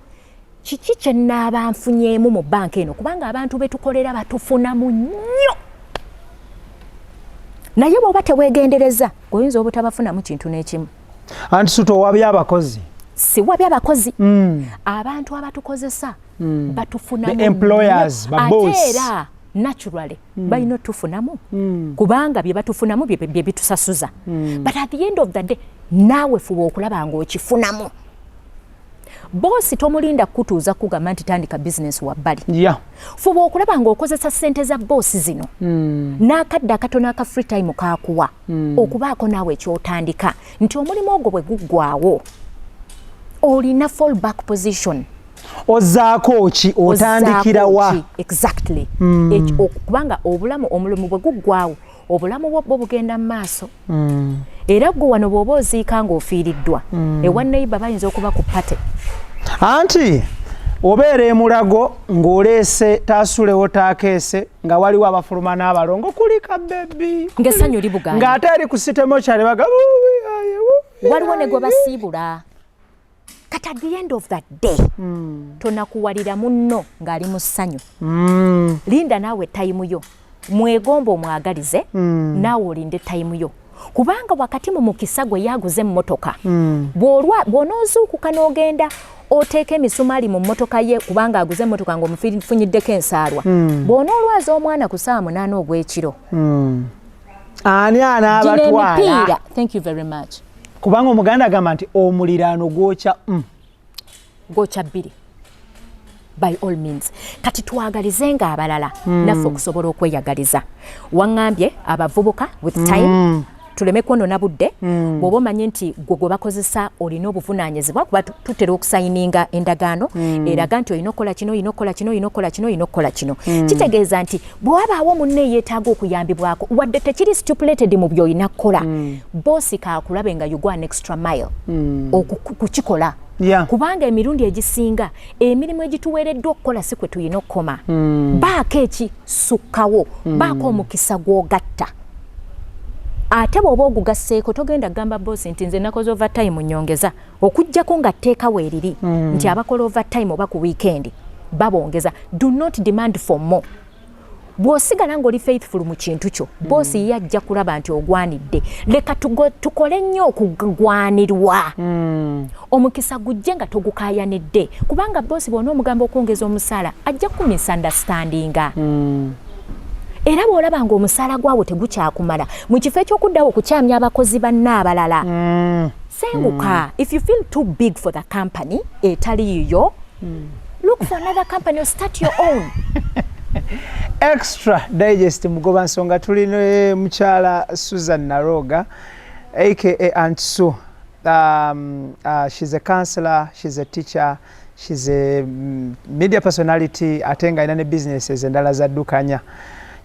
kiki kye nnaaba nfunyeemu mu banka eno kubanga abantu betukolera batufunamu nnyo naye bw'oba teweegendereza oyinza obutabafunamu kintu n'ekimu anti suto wabya abakozi si wabya abakozi abantu abatukozesa batufunamu employers ate era naturally balina tufunamu kubanga bye batufunamu bye bitusasuza but at the end of the day naawe fuba okulaba nga okifunamu. Bosi tomulinda kutuuza kugamba nti tandika business wa bbali. Fuba okulaba nga okozesa ssente za bosi zino n'akadde akatono aka free time kaakuwa okubaako naawe ekyotandika nti omulimu ogwo bwe guggwaawo olina fall back position. Ozaako ki otandikira wa? Exactly. Okubanga obulamu omulimu bwe guggwaawo obulamu bwo bugenda mu maaso. Era gwe wano bw'oba oziika ng'ofiiriddwa ewa neighbour bayinza okuba ku pate. Anti obeera emulago ng'oleese taasulewo taakeese nga waliwo abafuluma n'abalongo kulika bebi ng'essanyu libuganda ng'ate eri ku sitemo kyale baga waliwo ne gwe basiibula. Kati at the end of that day tonakuwalira munno ng'ali mu ssanyu. Linda naawe tayimu yo mwegomba omwagalize naawe olinde tayimu yo kubanga wakati mu mukisa gwe yaguze emmotoka bw'onoozuukuka n'ogenda oteeka emisumaali mu mmotoka ye kubanga aguze emmotoka ng'omufunyiddeko ensaalwa bw'onoolwaza omwana ku ssaawa 8 ogw'ekiro ani anaabatwala emipiira. Thank you very much. Kubanga omuganda agamba nti omuliraano gwokya bbiri. By all means kati twagalize nga abalala naffe okusobola okweyagaliza. Waŋŋambye abavubuka with time tuleme kwonoona budde bw'oba omanyi nti gwe bakozesa olina obuvunaanyizibwa kuba tutera okusayininga endagaano eraga nti olina okukola kino olina okukola kino olina okukola kino olina okukola kino. Kitegeeza nti bw'wabaawo munne yeetaaga okuyambibwako wadde tekiri stipulated mu by'olina kukola boosi kaakulabe nga you go an extra mile okukikola. Kubanga emirundi egisinga emirimu egituweereddwa okukola si kwe tulina okukoma. Baako ekisukkawo baako omukisa gw'ogatta. Ate bw'oba ogugasseeko togenda kugamba boosi nti nze nakoze overtime nnyongeza okuggyako nga tteeka weeriri nti abakola overtime oba ku weekend babongeza. Do not demand for more. Bw'osigala ng'oli faithful mu kintu kyo boosi ye ajja kulaba nti ogwanidde. Leka tukole nnyo okugwanirwa omukisa gujje nga togukaayanidde kubanga boosi bw'ona omugamba okwongeza omusaala ajja kumisunderstandinga. Era bw'olaba ng'omusaala gwawo tegukyakumala mu kifo eky'okuddawo okukyamya abakozi bannaabalala senguka. If you feel too big for the company etali yiyo look for another company or start your own. Extra Digest mugoba nsonga tulina mukyala Susan Naroga aka Aunty Sue. She's a counselor, she's a teacher, she's a media personality ate nga alina ne businesses endala zaddukanya.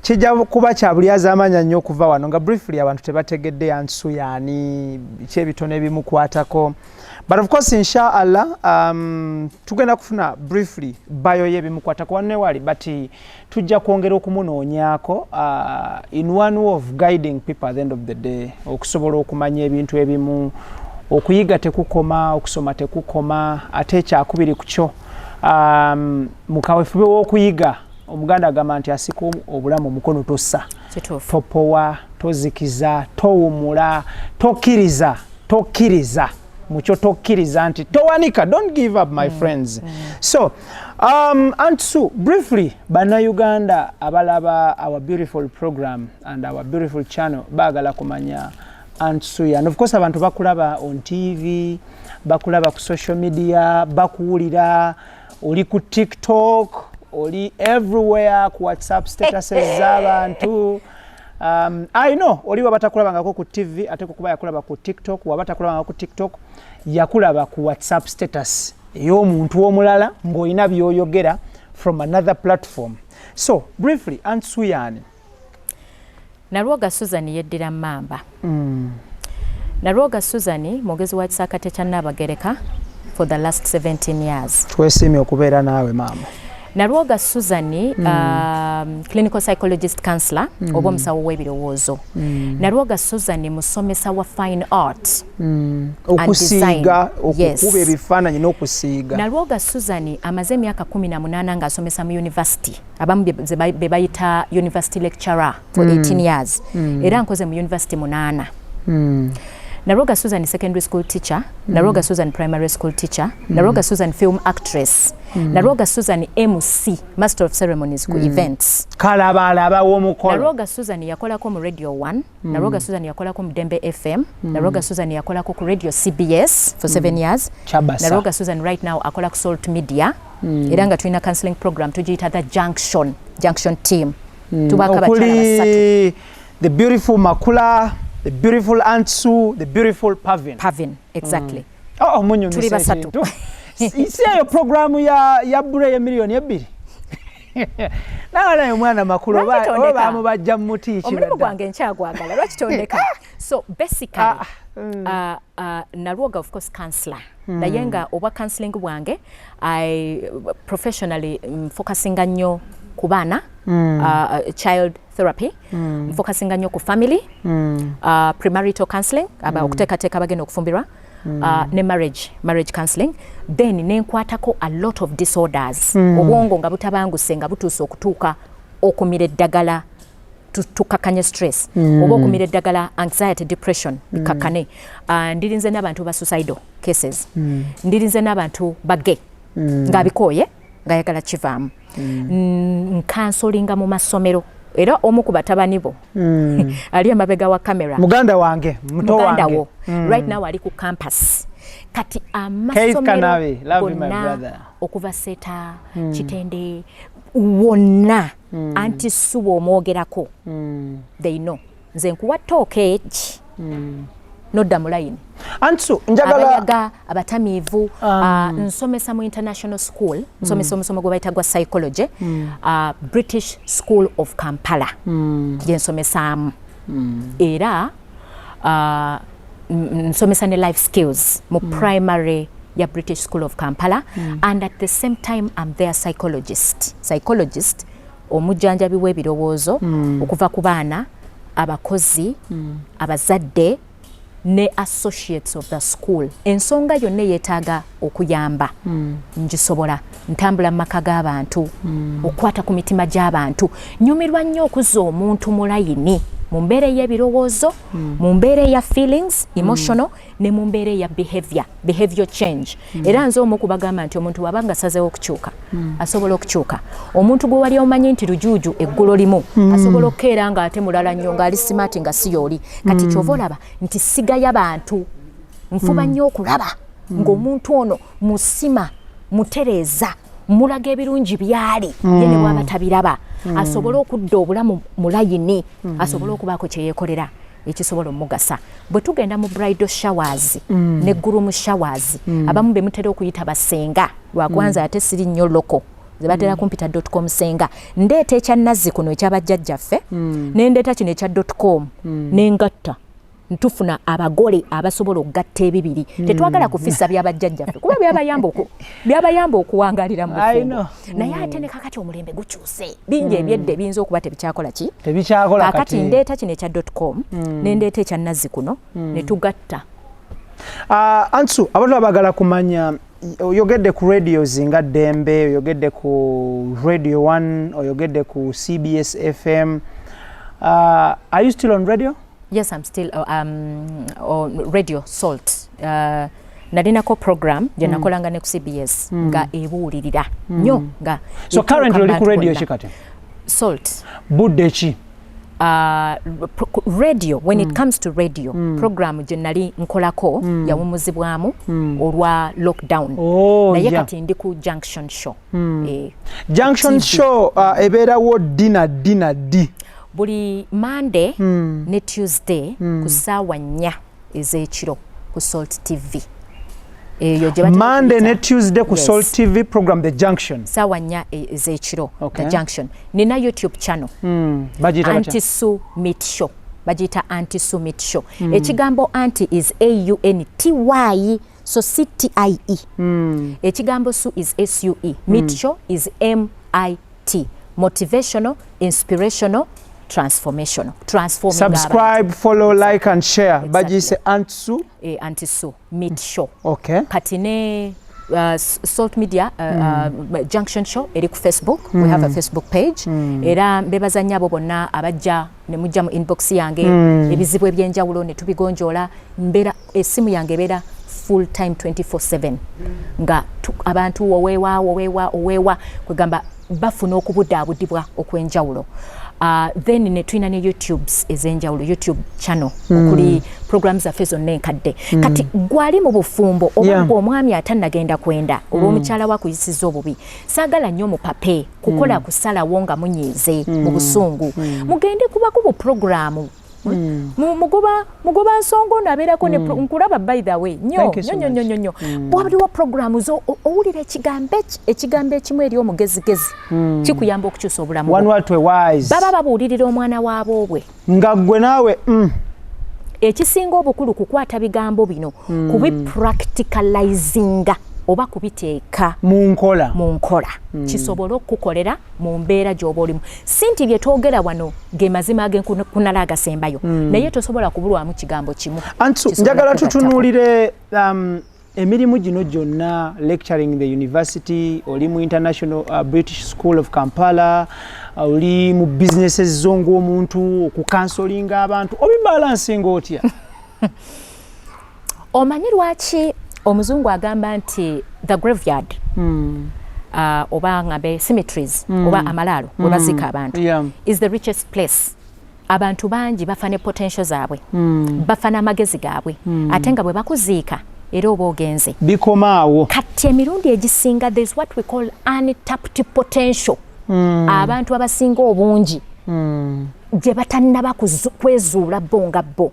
Kijja kuba kya buli azamanya nnyo okuva wano nga briefly abantu tebategedde Aunty Sue yaani kyebitono ebimukwatako. But of course inshallah tugenda kufuna briefly bio ye bimukwatako wanne wali but tujja kwongera okumunoonyaako in one way of guiding people at the end of the day okusobola okumanya ebintu ebimu okuyiga tekukoma okusoma tekukoma ate ekyakubiri ku kyo mukaweefube w'okuyiga omuganda agamba nti asika obulamu omukono tossa topowa tozikiza towumula tokkiriza mucho tokkiriza nti towanika. Don't give up my friends. So Aunty Sue, briefly Bannayuganda abalaba our beautiful program and our beautiful channel bagala kumanya Aunty Sue and of course abantu bakulaba on TV bakulaba ku social media bakuwulira oli ku TikTok oli everywhere ku WhatsApp statuses z'abantu. I know oli wabatakulabangako ku TV ate kukuba yakulaba ku TikTok wabatakulabangako ku TikTok yakulaba ku WhatsApp status ey'omuntu omulala ng'olina by'oyogera from another platform. So briefly Aunty Sue yani Nalwoga Susan yeddira Mamba. Nalwoga Susan mwogezi wa kisakate kya Nnabagereka for the last 17 years. Twesiimye okubeera naawe maama. Nalwoga Susan clinical psychologist counselor oba omusawo w'ebirowoozo. Nalwoga Susan musomesa wa fine art okusiiga okukuba ebifaananyi n'okusiiga. Nalwoga Susan amaze emyaka 18 ng'asomesa mu university abamu be bayita university lecturer for 18 years era nkoze mu university 8. NALWOGA Susan secondary school teacher, NALWOGA Susan primary school teacher, NALWOGA Susan film actress, NALWOGA Susan MC, master of ceremonies ku events. Kalaba w'omukolo. NALWOGA Susan yakolako mu Radio 1, NALWOGA Susan yakolako mu Dembe FM, NALWOGA Susan yakolako ku Radio CBS for 7 years. NALWOGA Susan right now akola ku Salt Media. Era nga tulina counseling program tugiyita the Junction team. Tubaka abakyala basatu. The beautiful Makula, the beautiful Aunty Sue, the beautiful Pavin, exactly. Oh, munyo tuli basatu. Isi yo programu ya bure ya milioni ya 2. Na mwana makulu ba mu bajja muti kibadde. Omulimu gwange nkyagwagala lwaki tondeka. So basically NALWOGA of course counselor. Naye nga oba counseling bwange I professionally focusing nnyo ku baana child therapy, focusing nnyo ku family, premarital counseling aba okuteekateeka bagenda okufumbirwa, ne marriage counseling, then nenkwatako a lot of disorders. Obwongo nga butabanguse nga butuuse okutuuka okumira eddagala tukakanye stress, oba okumira eddagala anxiety, depression bikakane. Ndirinze n'abantu ba suicidal cases, ndirinze n'abantu bage nga bikoye nga yagala kivaamu. Nkansolinga mu masomero era omu ku batabani bo ali amabega wa kamera, muganda wange muto wange right now ali ku campus kati amasomero gonna okuva Seta Kitende wonna Aunty Sue omwogerako they know nze nkuwa toke nodda mu line. Aunty Sue njagala abatamiivu nsomesa mu international school, nsomesa omusomo gwe bayita gwa psychology, British School of Kampala gye nsomesaamu, era nsomesa ne life skills mu primary ya British School of Kampala, and at the same time I'm their psychologist omujjanjabi w'ebirowoozo okuva ku baana, abakozi, abazadde ne associates of the school. Ensonga yonna yeetaaga okuyamba ngisobola, ntambula mu maka g'abantu, okukwata ku mitima gy'abantu. Nyumirwa nnyo okuzza omuntu mu layini mu mbeera y'ebirowoozo, mu mbeera ya feelings, emotional, ne mu mbeera ya behavior change. Era nze omu kubagamba nti omuntu wabanga asazeewo okukyuka asobola okukyuka. Omuntu gwe wali omanyi nti lujuuju eggulo limu asobola okukeera nga ate mulala nnyo ng'ali smart nga si y'oli. Kati kyova olaba nti sigayo abantu, nfuba nnyo okulaba ng'omuntu ono musima, mutereeza, mulaga ebirungi byali ye ne bw'aba tabiraba, asobola okudda obulamu mu layini, asobola okubaako kye yeekolera ekisobola omugasa. Bwe tugenda mu bridal showers ne groom showers, abamu be mutera okuyita basenga, lwakwanza ate siri nnyo loko ze batera computer.com senga, ndeeta ekya Nazzikuno ekyabajjajjaffe, nendeeta kino ekya .com nengatta, ntufuna abagole abasobola okugatta ebibiri. Tetwagala kufissa byabajjajjaffe kuba byabayamba okuwangalira mu bufumbo. Naye ate ne kakati omulembe gukyuse, bingi ebyedde biyinza okuba tebikyakola ki, kakati ndeeta kino ekya .com nendeeta ekya Nazzikuno ne tugatta. Aunty Sue, abantu abagala kumanya oyogedde ku radios nga Dembe, oyogedde ku Radio 1, oyogedde ku CBS FM. Are you still on radio? Yes, I'm still on Radio Salt. Nalinako program gye nakolanga ne ku CBS nga ebuulirira nnyo nga. So currently oli ku radio ki kati? Salt. Budde ki? Radio, when it comes to radio, program gye nali nkolako yawumuzibwamu olwa lockdown. Naye kati ndi ku Junction Show. Junction Show ebeerawo ddi? Buli Monday ne Tuesday ku ssaawa 4 ez'ekiro ku Salt TV. Monday ne Tuesday ku Salt TV program The Junction. Ssaawa 4 ez'ekiro The Junction. Nina YouTube channel. Aunty Sue Meet Show. Bagiyita Aunty Sue Meet Show. Ekigambo Aunty is AUNTY, so CTIE. Ekigambo Sue is SUE. Meet Show is MIT. Motivational, inspirational, transformational. Subscribe, follow, like and share. Exactly. Bagiyise Aunty Sue. Aunty Sue Meet Show. Okay. Kati ne Salt Media Junction Show eri ku Facebook. We have a Facebook page. Era mbebaza nnyo bonna abajja ne mujja mu inbox yange ebizibu ebyenjawulo ne tubigonjoola. Mbeera essimu yange ebeera full time 24/7 nga abantu oweewa kwegamba bafuna okubudaabudibwa okwenjawulo. Then ne tulina ne YouTubes ez'enjawulo, YouTube channel okuli programs zaffe zonna enkadde. Kati gwali mu bufumbo oba omwami atannagenda kwenda olw'omukyala wa kuyisiza obubi, saagala nnyo mupape kukola kusalawo nga munyiize mu busungu, mugende kubako bu programu mugoba nsongo nabeerako nkulaba by the way nnyo bwabaliwo programu zo owulira ekigambo ekimu eri omugezigezi kikuyamba okukyusa obulamu baba babuulirira omwana waabwe nga ggwe naawe ekisinga obukulu kukwata bigambo bino kubipracticalizinga oba kubiteeka mu nkola kisobola okukolera mu mbeera gy'oba olimu. Sinti bye twogera wano ge mazima agenkunala agasembayo naye tosobola kubulwamu kigambo kimu. Njagala tutunuulire emirimu gino gyonna, lecturing the university, oli mu International British School of Kampala, oli mu businesses zo ng'omuntu, okukansolinga abantu, obibalansinga otya? Omanyi lwaki omuzungu agamba nti the graveyard oba ngabe cemeteries oba amalaalo we bazika abantu is the richest place. Abantu bangi bafane potential zaabwe bafana amagezi gaabwe ate nga bwe bakuziika era oba ogenze bikomaawo. Kati emirundi egisinga there's what we call untapped potential. Abantu abasinga obungi gye batannaba kwezuula bo nga bo.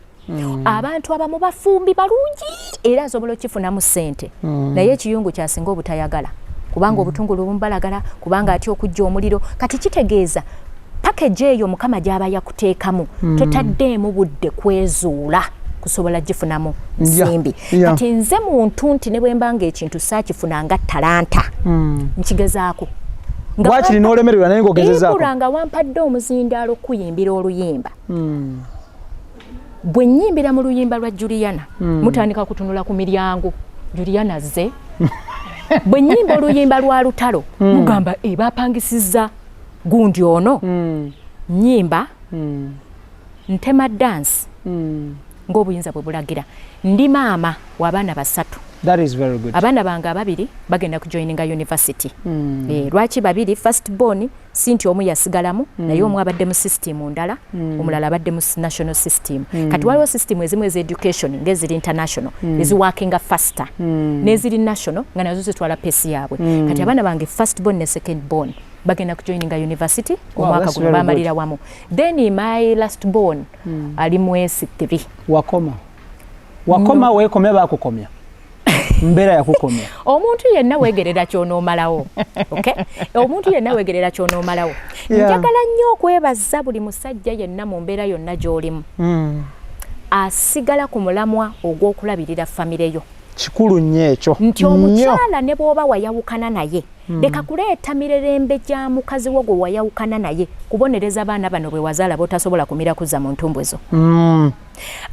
Abantu abamu bafumbi balungi era asobola okukifunamu ssente naye ekiyungu kyasinga obutayagala kubanga obutungulu bumbalagala kubanga ati okujja omuliro. Kati kitegeeza package eyo mukama gy'aba yakuteekamu totaddeemu budde kwezuula kusobola gifunamu nsimbi. Kati nze muntu nti ne bwe mbanga ekintu saakifuna nga talanta nkigezaako wakiri n'olemererwa naye ng'ogezezaako nga wampadde omuzindaalo kuyimbira oluyimba bwe nnyimbira mu luyimba lwa Juliana mutandika kutunula ku miryango Juliana ze bwe nnyimba oluyimba lwa lutalo mugamba bapangisiza gundi ono nnyimba ntema dance ng'obuyinza bwe bulagira. Ndi maama w'abaana 3. That is very good. Abaana bange 2 bagenda kujoininga university. Lwaki 2 first born sinti omu yasigalamu naye omu abadde mu system ndala omulala abadde mu national system. Kati waliwo system ezimu education ngeziri international ezi working faster neziri national nga nazo zitwala pesi yaabwe. Kati abaana bange first born ne second born bagenda kujoininga university omwaka guno bamalira wamu. Then my last born ali mu S3 wakoma weekomya bakukomya mbera yakukomya omuntu yenna wegerera kyonoomalawo. Okay, omuntu yenna wegerera kyonoomalawo. Njagala nnyo okwebaza buli musajja yenna mu mbeera yonna gy'olimu asigala ku mulamwa ogw'okulabirira famire yo. Kikulu nnyo ekyo nti omukyala ne bw'oba wayawukana naye leka kuleeta mirerembe gya mukazi wo gwe wayawukana naye kubonereza abaana bano bwe wazaala botasobola kumira kuzza mu ntumbwe zo.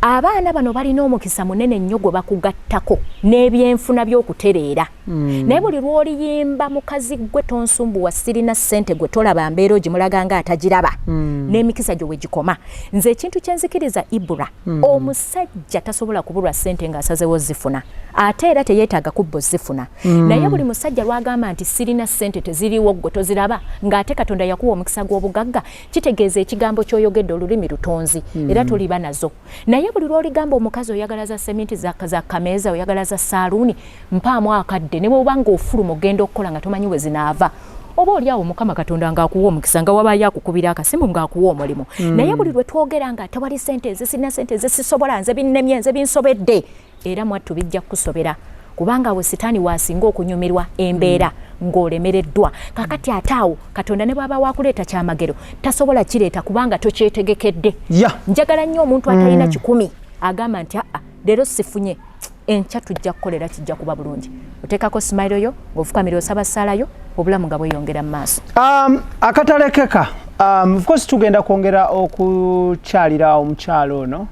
Abaana bano balina omukisa munene nnyo gwe bakugattako n'ebyenfuna by'okutereera. Naye buli lw'oliyimba mukazi gwe tonsumbuwa sirina ssente gwe tolaba mbeera ogimulaga nga atagiraba n'emikisa gyo we gikoma. Nze ekintu kyenzikiriza Ibura omusajja tasobola kubulwa ssente ng'asazewo zifuna ate era teyeetaaga kubbo zifuna. Naye buli musajja lwagamba nti sirina ssente teziriwo gwe toziraba ng'ate Katonda yakuwa omukisa gw'obugagga kitegeeza ekigambo ky'oyogedde olulimi lutonzi era toliba nazo. Naye buli lw'oligamba omukazi oyagala za sementi za kameeza oyagala za saaluuni mpaamu akadde ne bw'oba ng'ofuluma ogenda okukola nga tomanyi we zinaava oba oliawo Mukama Katonda ng'akuwa omukisa nga wabayo akukubira akasimu ng'akuwa omulimu. Naye buli lwe twogera nga tewali ssente ezisirina ssente ezisisobola nze binnemye nze binsobedde era mwattu bijja kusobera kubanga we sitaani waasinga okunyumirwa embeera ng'olemereddwa. Kakati ataawo Katonda ne bw'aba waakuleeta kyamagero tasobola kireeta kubanga tokyetegekedde. Njagala nnyo omuntu atalina 10 agamba nti leero sifunye enkya tujja kukolera kijja kuba bulungi. Oteekako smile yo ng'ofukamira osaba ssalayo obulamu nga bweyongera mu maaso. Akatalekeka of course tugenda kwongera okukyalira omukyalo ono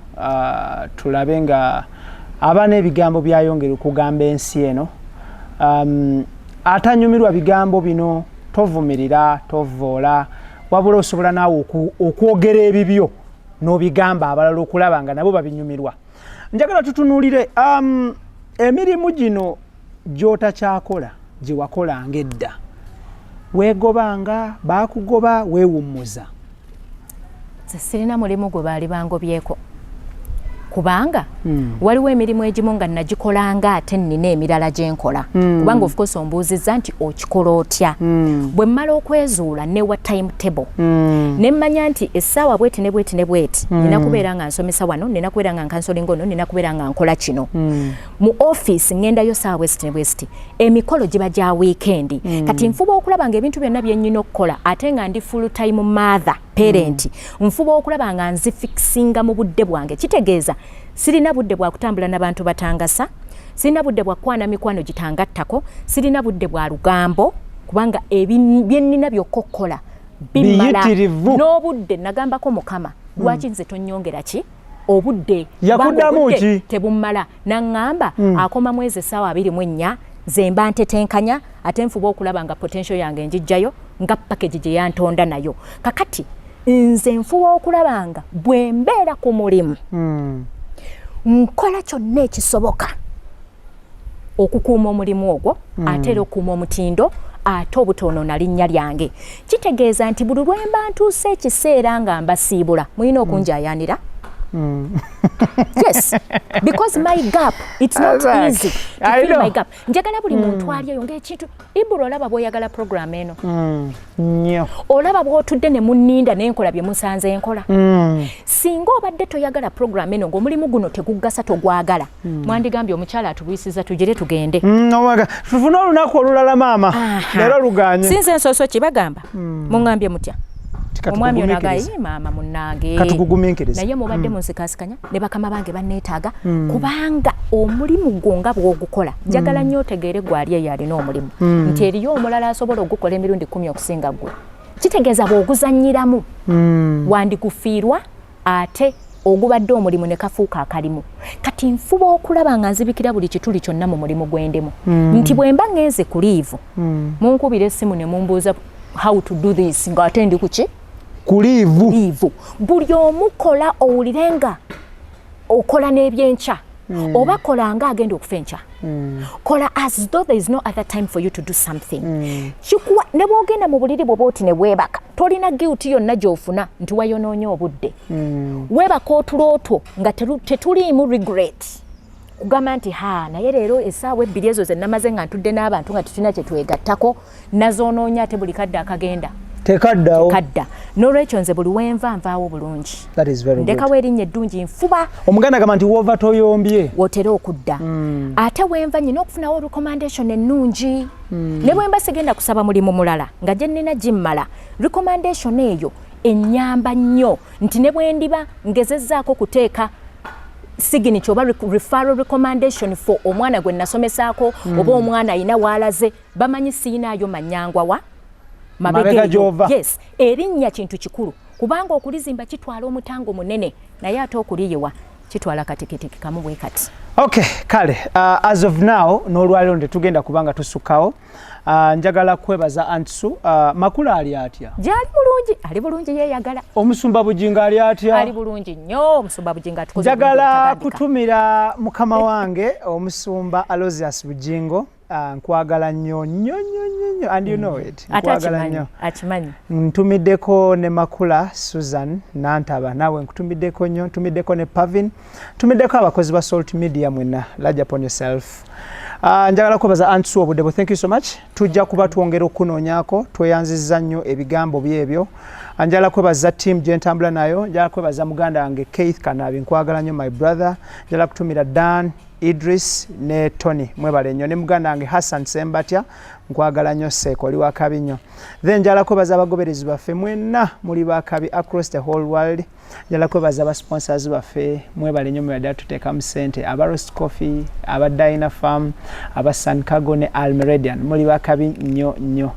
tulabe nga abaana ebigambo byayongera okugamba ensi eno atanyumirwa bigambo bino tovumirira tovoola wabula osobola naawe okwogera ebibyo n'obigamba abalala okulaba nga nabo babinyumirwa. Njagala tutunuulire emirimu gino gy'otakyakola gye wakolanga edda weegobanga baakugoba weewummuza. Sirina mulimu gwe baali bangobyeko kubanga waliwo emirimu egimu nga nagikolanga ate nina emirala gye nkola kubanga of course ombuuzizza nti okikola otya. Bwe mmala okwezuula newa timetable ne mmanya nti essaawa bweti ne bweti ne bweti nina kubeera nga nsomesa wano, nina kubeera nga nkansolinga ono, nina kubeera nga nkola kino. Mu office ngendayo ssaawa bwesti ne bwesti, emikolo giba gya weekend. Kati nfuba okulaba nga ebintu byonna bye nnina okukola ate nga ndi full time mother parent, nfuba okulaba nga nzifixinga mu budde bwange. Kitegeeza sirina budde bwa kutambula n'abantu batangasa, sirina budde bwa kwana mikwano gitangattako, sirina budde bwa lugambo kubanga byennina byokkola bimala n'obudde nagambako Mukama lwaki nze tonnyongera ki obudde yakuddamu ki tebummala naŋŋamba akoma mwezi essaawa 24 nze mba ntetenkanya ate nfuba okulaba nga potential yange njijjayo nga package gye yantonda nayo. Kakati nze nfuba okulaba nga bwe mbeera ku mulimu nkola kyonna ekisoboka okukuuma omulimu ogwo ate era okukuuma omutindo ate obutonoona linnya lyange. Kitegeeza nti buli lwe mba ntuuse ekiseera nga mbasiibula mulina okunjayanira. Yes, because my gap, it's not easy to fill my gap. Njagala buli muntu aliyo ng'ekintu Ibro olaba bw'oyagala program eno nnyo olaba bw'otudde ne munninda n'enkola bye musanze enkola. Singa obadde toyagala program eno ng'omulimu guno tegugasa togwagala mwandigambye omukyala atubuyisiza tugire tugende. Tufuna olunaku olulala maama leero luganye sinze ensooso kibagamba muŋŋambye mutya omwami ono agaye maama munnange katugugumiikiriza naye mubadde munsikaasikanya ne bakama bange banneetaaga kubanga omulimu gwo nga bw'ogukola njagala nnyo otegeere gwali eyo alina omulimu nti eriyo omulala asobola ogukola emirundi 10 okusinga gwe. Kitegeeza bw'oguzannyiramu wandikufiirwa ate ogubadde omulimu ne kafuuka akalimu. Kati nfuba okulaba nga nzibikira buli kituli kyonna mu mulimu gw'endemu nti bwe mba ngenze ku liivu munkubira essimu ne mumbuuza how to do this ng'ate ndi kuki kuliivu. Buli omukola owulirenga okola n'ebyenkya oba kola nga agenda okufa enkya. Kola as though there is no other time for you to do something. Kikuwa ne bw'ogenda mu buliri bwo bwoti ne weebaka tolina guilt yonna gy'ofuna nti wayonoonye obudde. Weebaka otulo otwo nga tetuliimu regret kugamba nti naye leero essaawa 2 ezo ze namaze nga ntudde n'abantu nga tetulina kye twegattako nazoonoonye ate buli kadde akagenda tekaddawo n'olwekyo nze buli wenva nvaawo bulungi ndekawo erinnya eddungi nfuba omuganda gamba nti woova toyombye wootera okudda ate wenva nyina okufunawo recommendation ennungi ne bwe mba sigenda kusaba mulimu mulala nga gye nnina gimmala recommendation eyo ennyamba nnyo nti ne bwe ndiba ngezezzaako kuteeka signature oba referral recommendation for omwana gwe nasomesaako oba omwana ayina waalaze bamanyi siinaayo manyangwawa mabega jova. Yes, erinnya kintu kikulu kubanga okulizimba kitwala omutango munene naye ate okuliyewa kitwala katikitiki kamu bwe kati. Okay, kale as of now n'olwaliro tugenda kubanga tusukkawo. Njagala kwebaza Aunty Sue. Makula ali atya? Jali bulungi, ali bulungi yeeyagala. Omusumba Bujinga ali atya? Ali bulungi nnyo omusumba Bujinga tukoze. Njagala kutumira mukama wange omusumba Aloysius Bujingo. Nkwagala nnyo and you know it. Nkwagala nnyo. Akimanyi. Ntumiddeko ne Makula Susan Nantaba nawe nkutumiddeko nnyo, ntumiddeko ne Pavin, ntumiddeko abakozi ba Salt Media mwenna. Lodge upon yourself. Njagala kwebaza Aunty Sue obudde. Thank you so much. Tujja kuba twongera okunoonyaako tweyanzizza nnyo ebigambo byebyo. Njagala kwebaza team gye ntambula nayo. Njagala kwebaza muganda wange Keith Kanabi nkwagala nnyo my brother. Njagala kutumira Dan Idris ne Tony mwebale nnyo ne muganda wange Hassan Sembatya nkwagala nnyo Seeko oli wakabi nnyo. Then njagala kwebaza abagoberezi baffe mwenna muli bakabi across the whole world. Njagala kwebaza aba sponsors baffe mwebale nnyo mwebadde tuteekamu ssente aba Roast Coffee aba Dina Farm aba San Cargo ne Almeridian muli bakabi nnyo.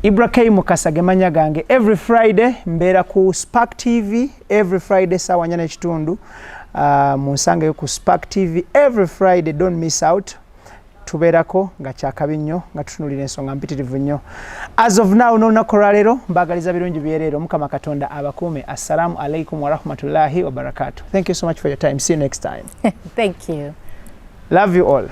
Ibrahim Mukasa gemanya gange every Friday mbeera ku Spark TV every Friday sawa 4:30 munsange ku Spark TV every Friday, don't miss out. tubeerako nga kyakabi nnyo nga tutunulira ensonga mpitirivu nnyo. As of now n'olunaku lwaleero mbagaliza birungi byereero Mukama Katonda abakuume. Assalamu alaikum wa rahmatullahi wa barakatuh. Thank you so much for your time. See you next time. Thank you. Love you all.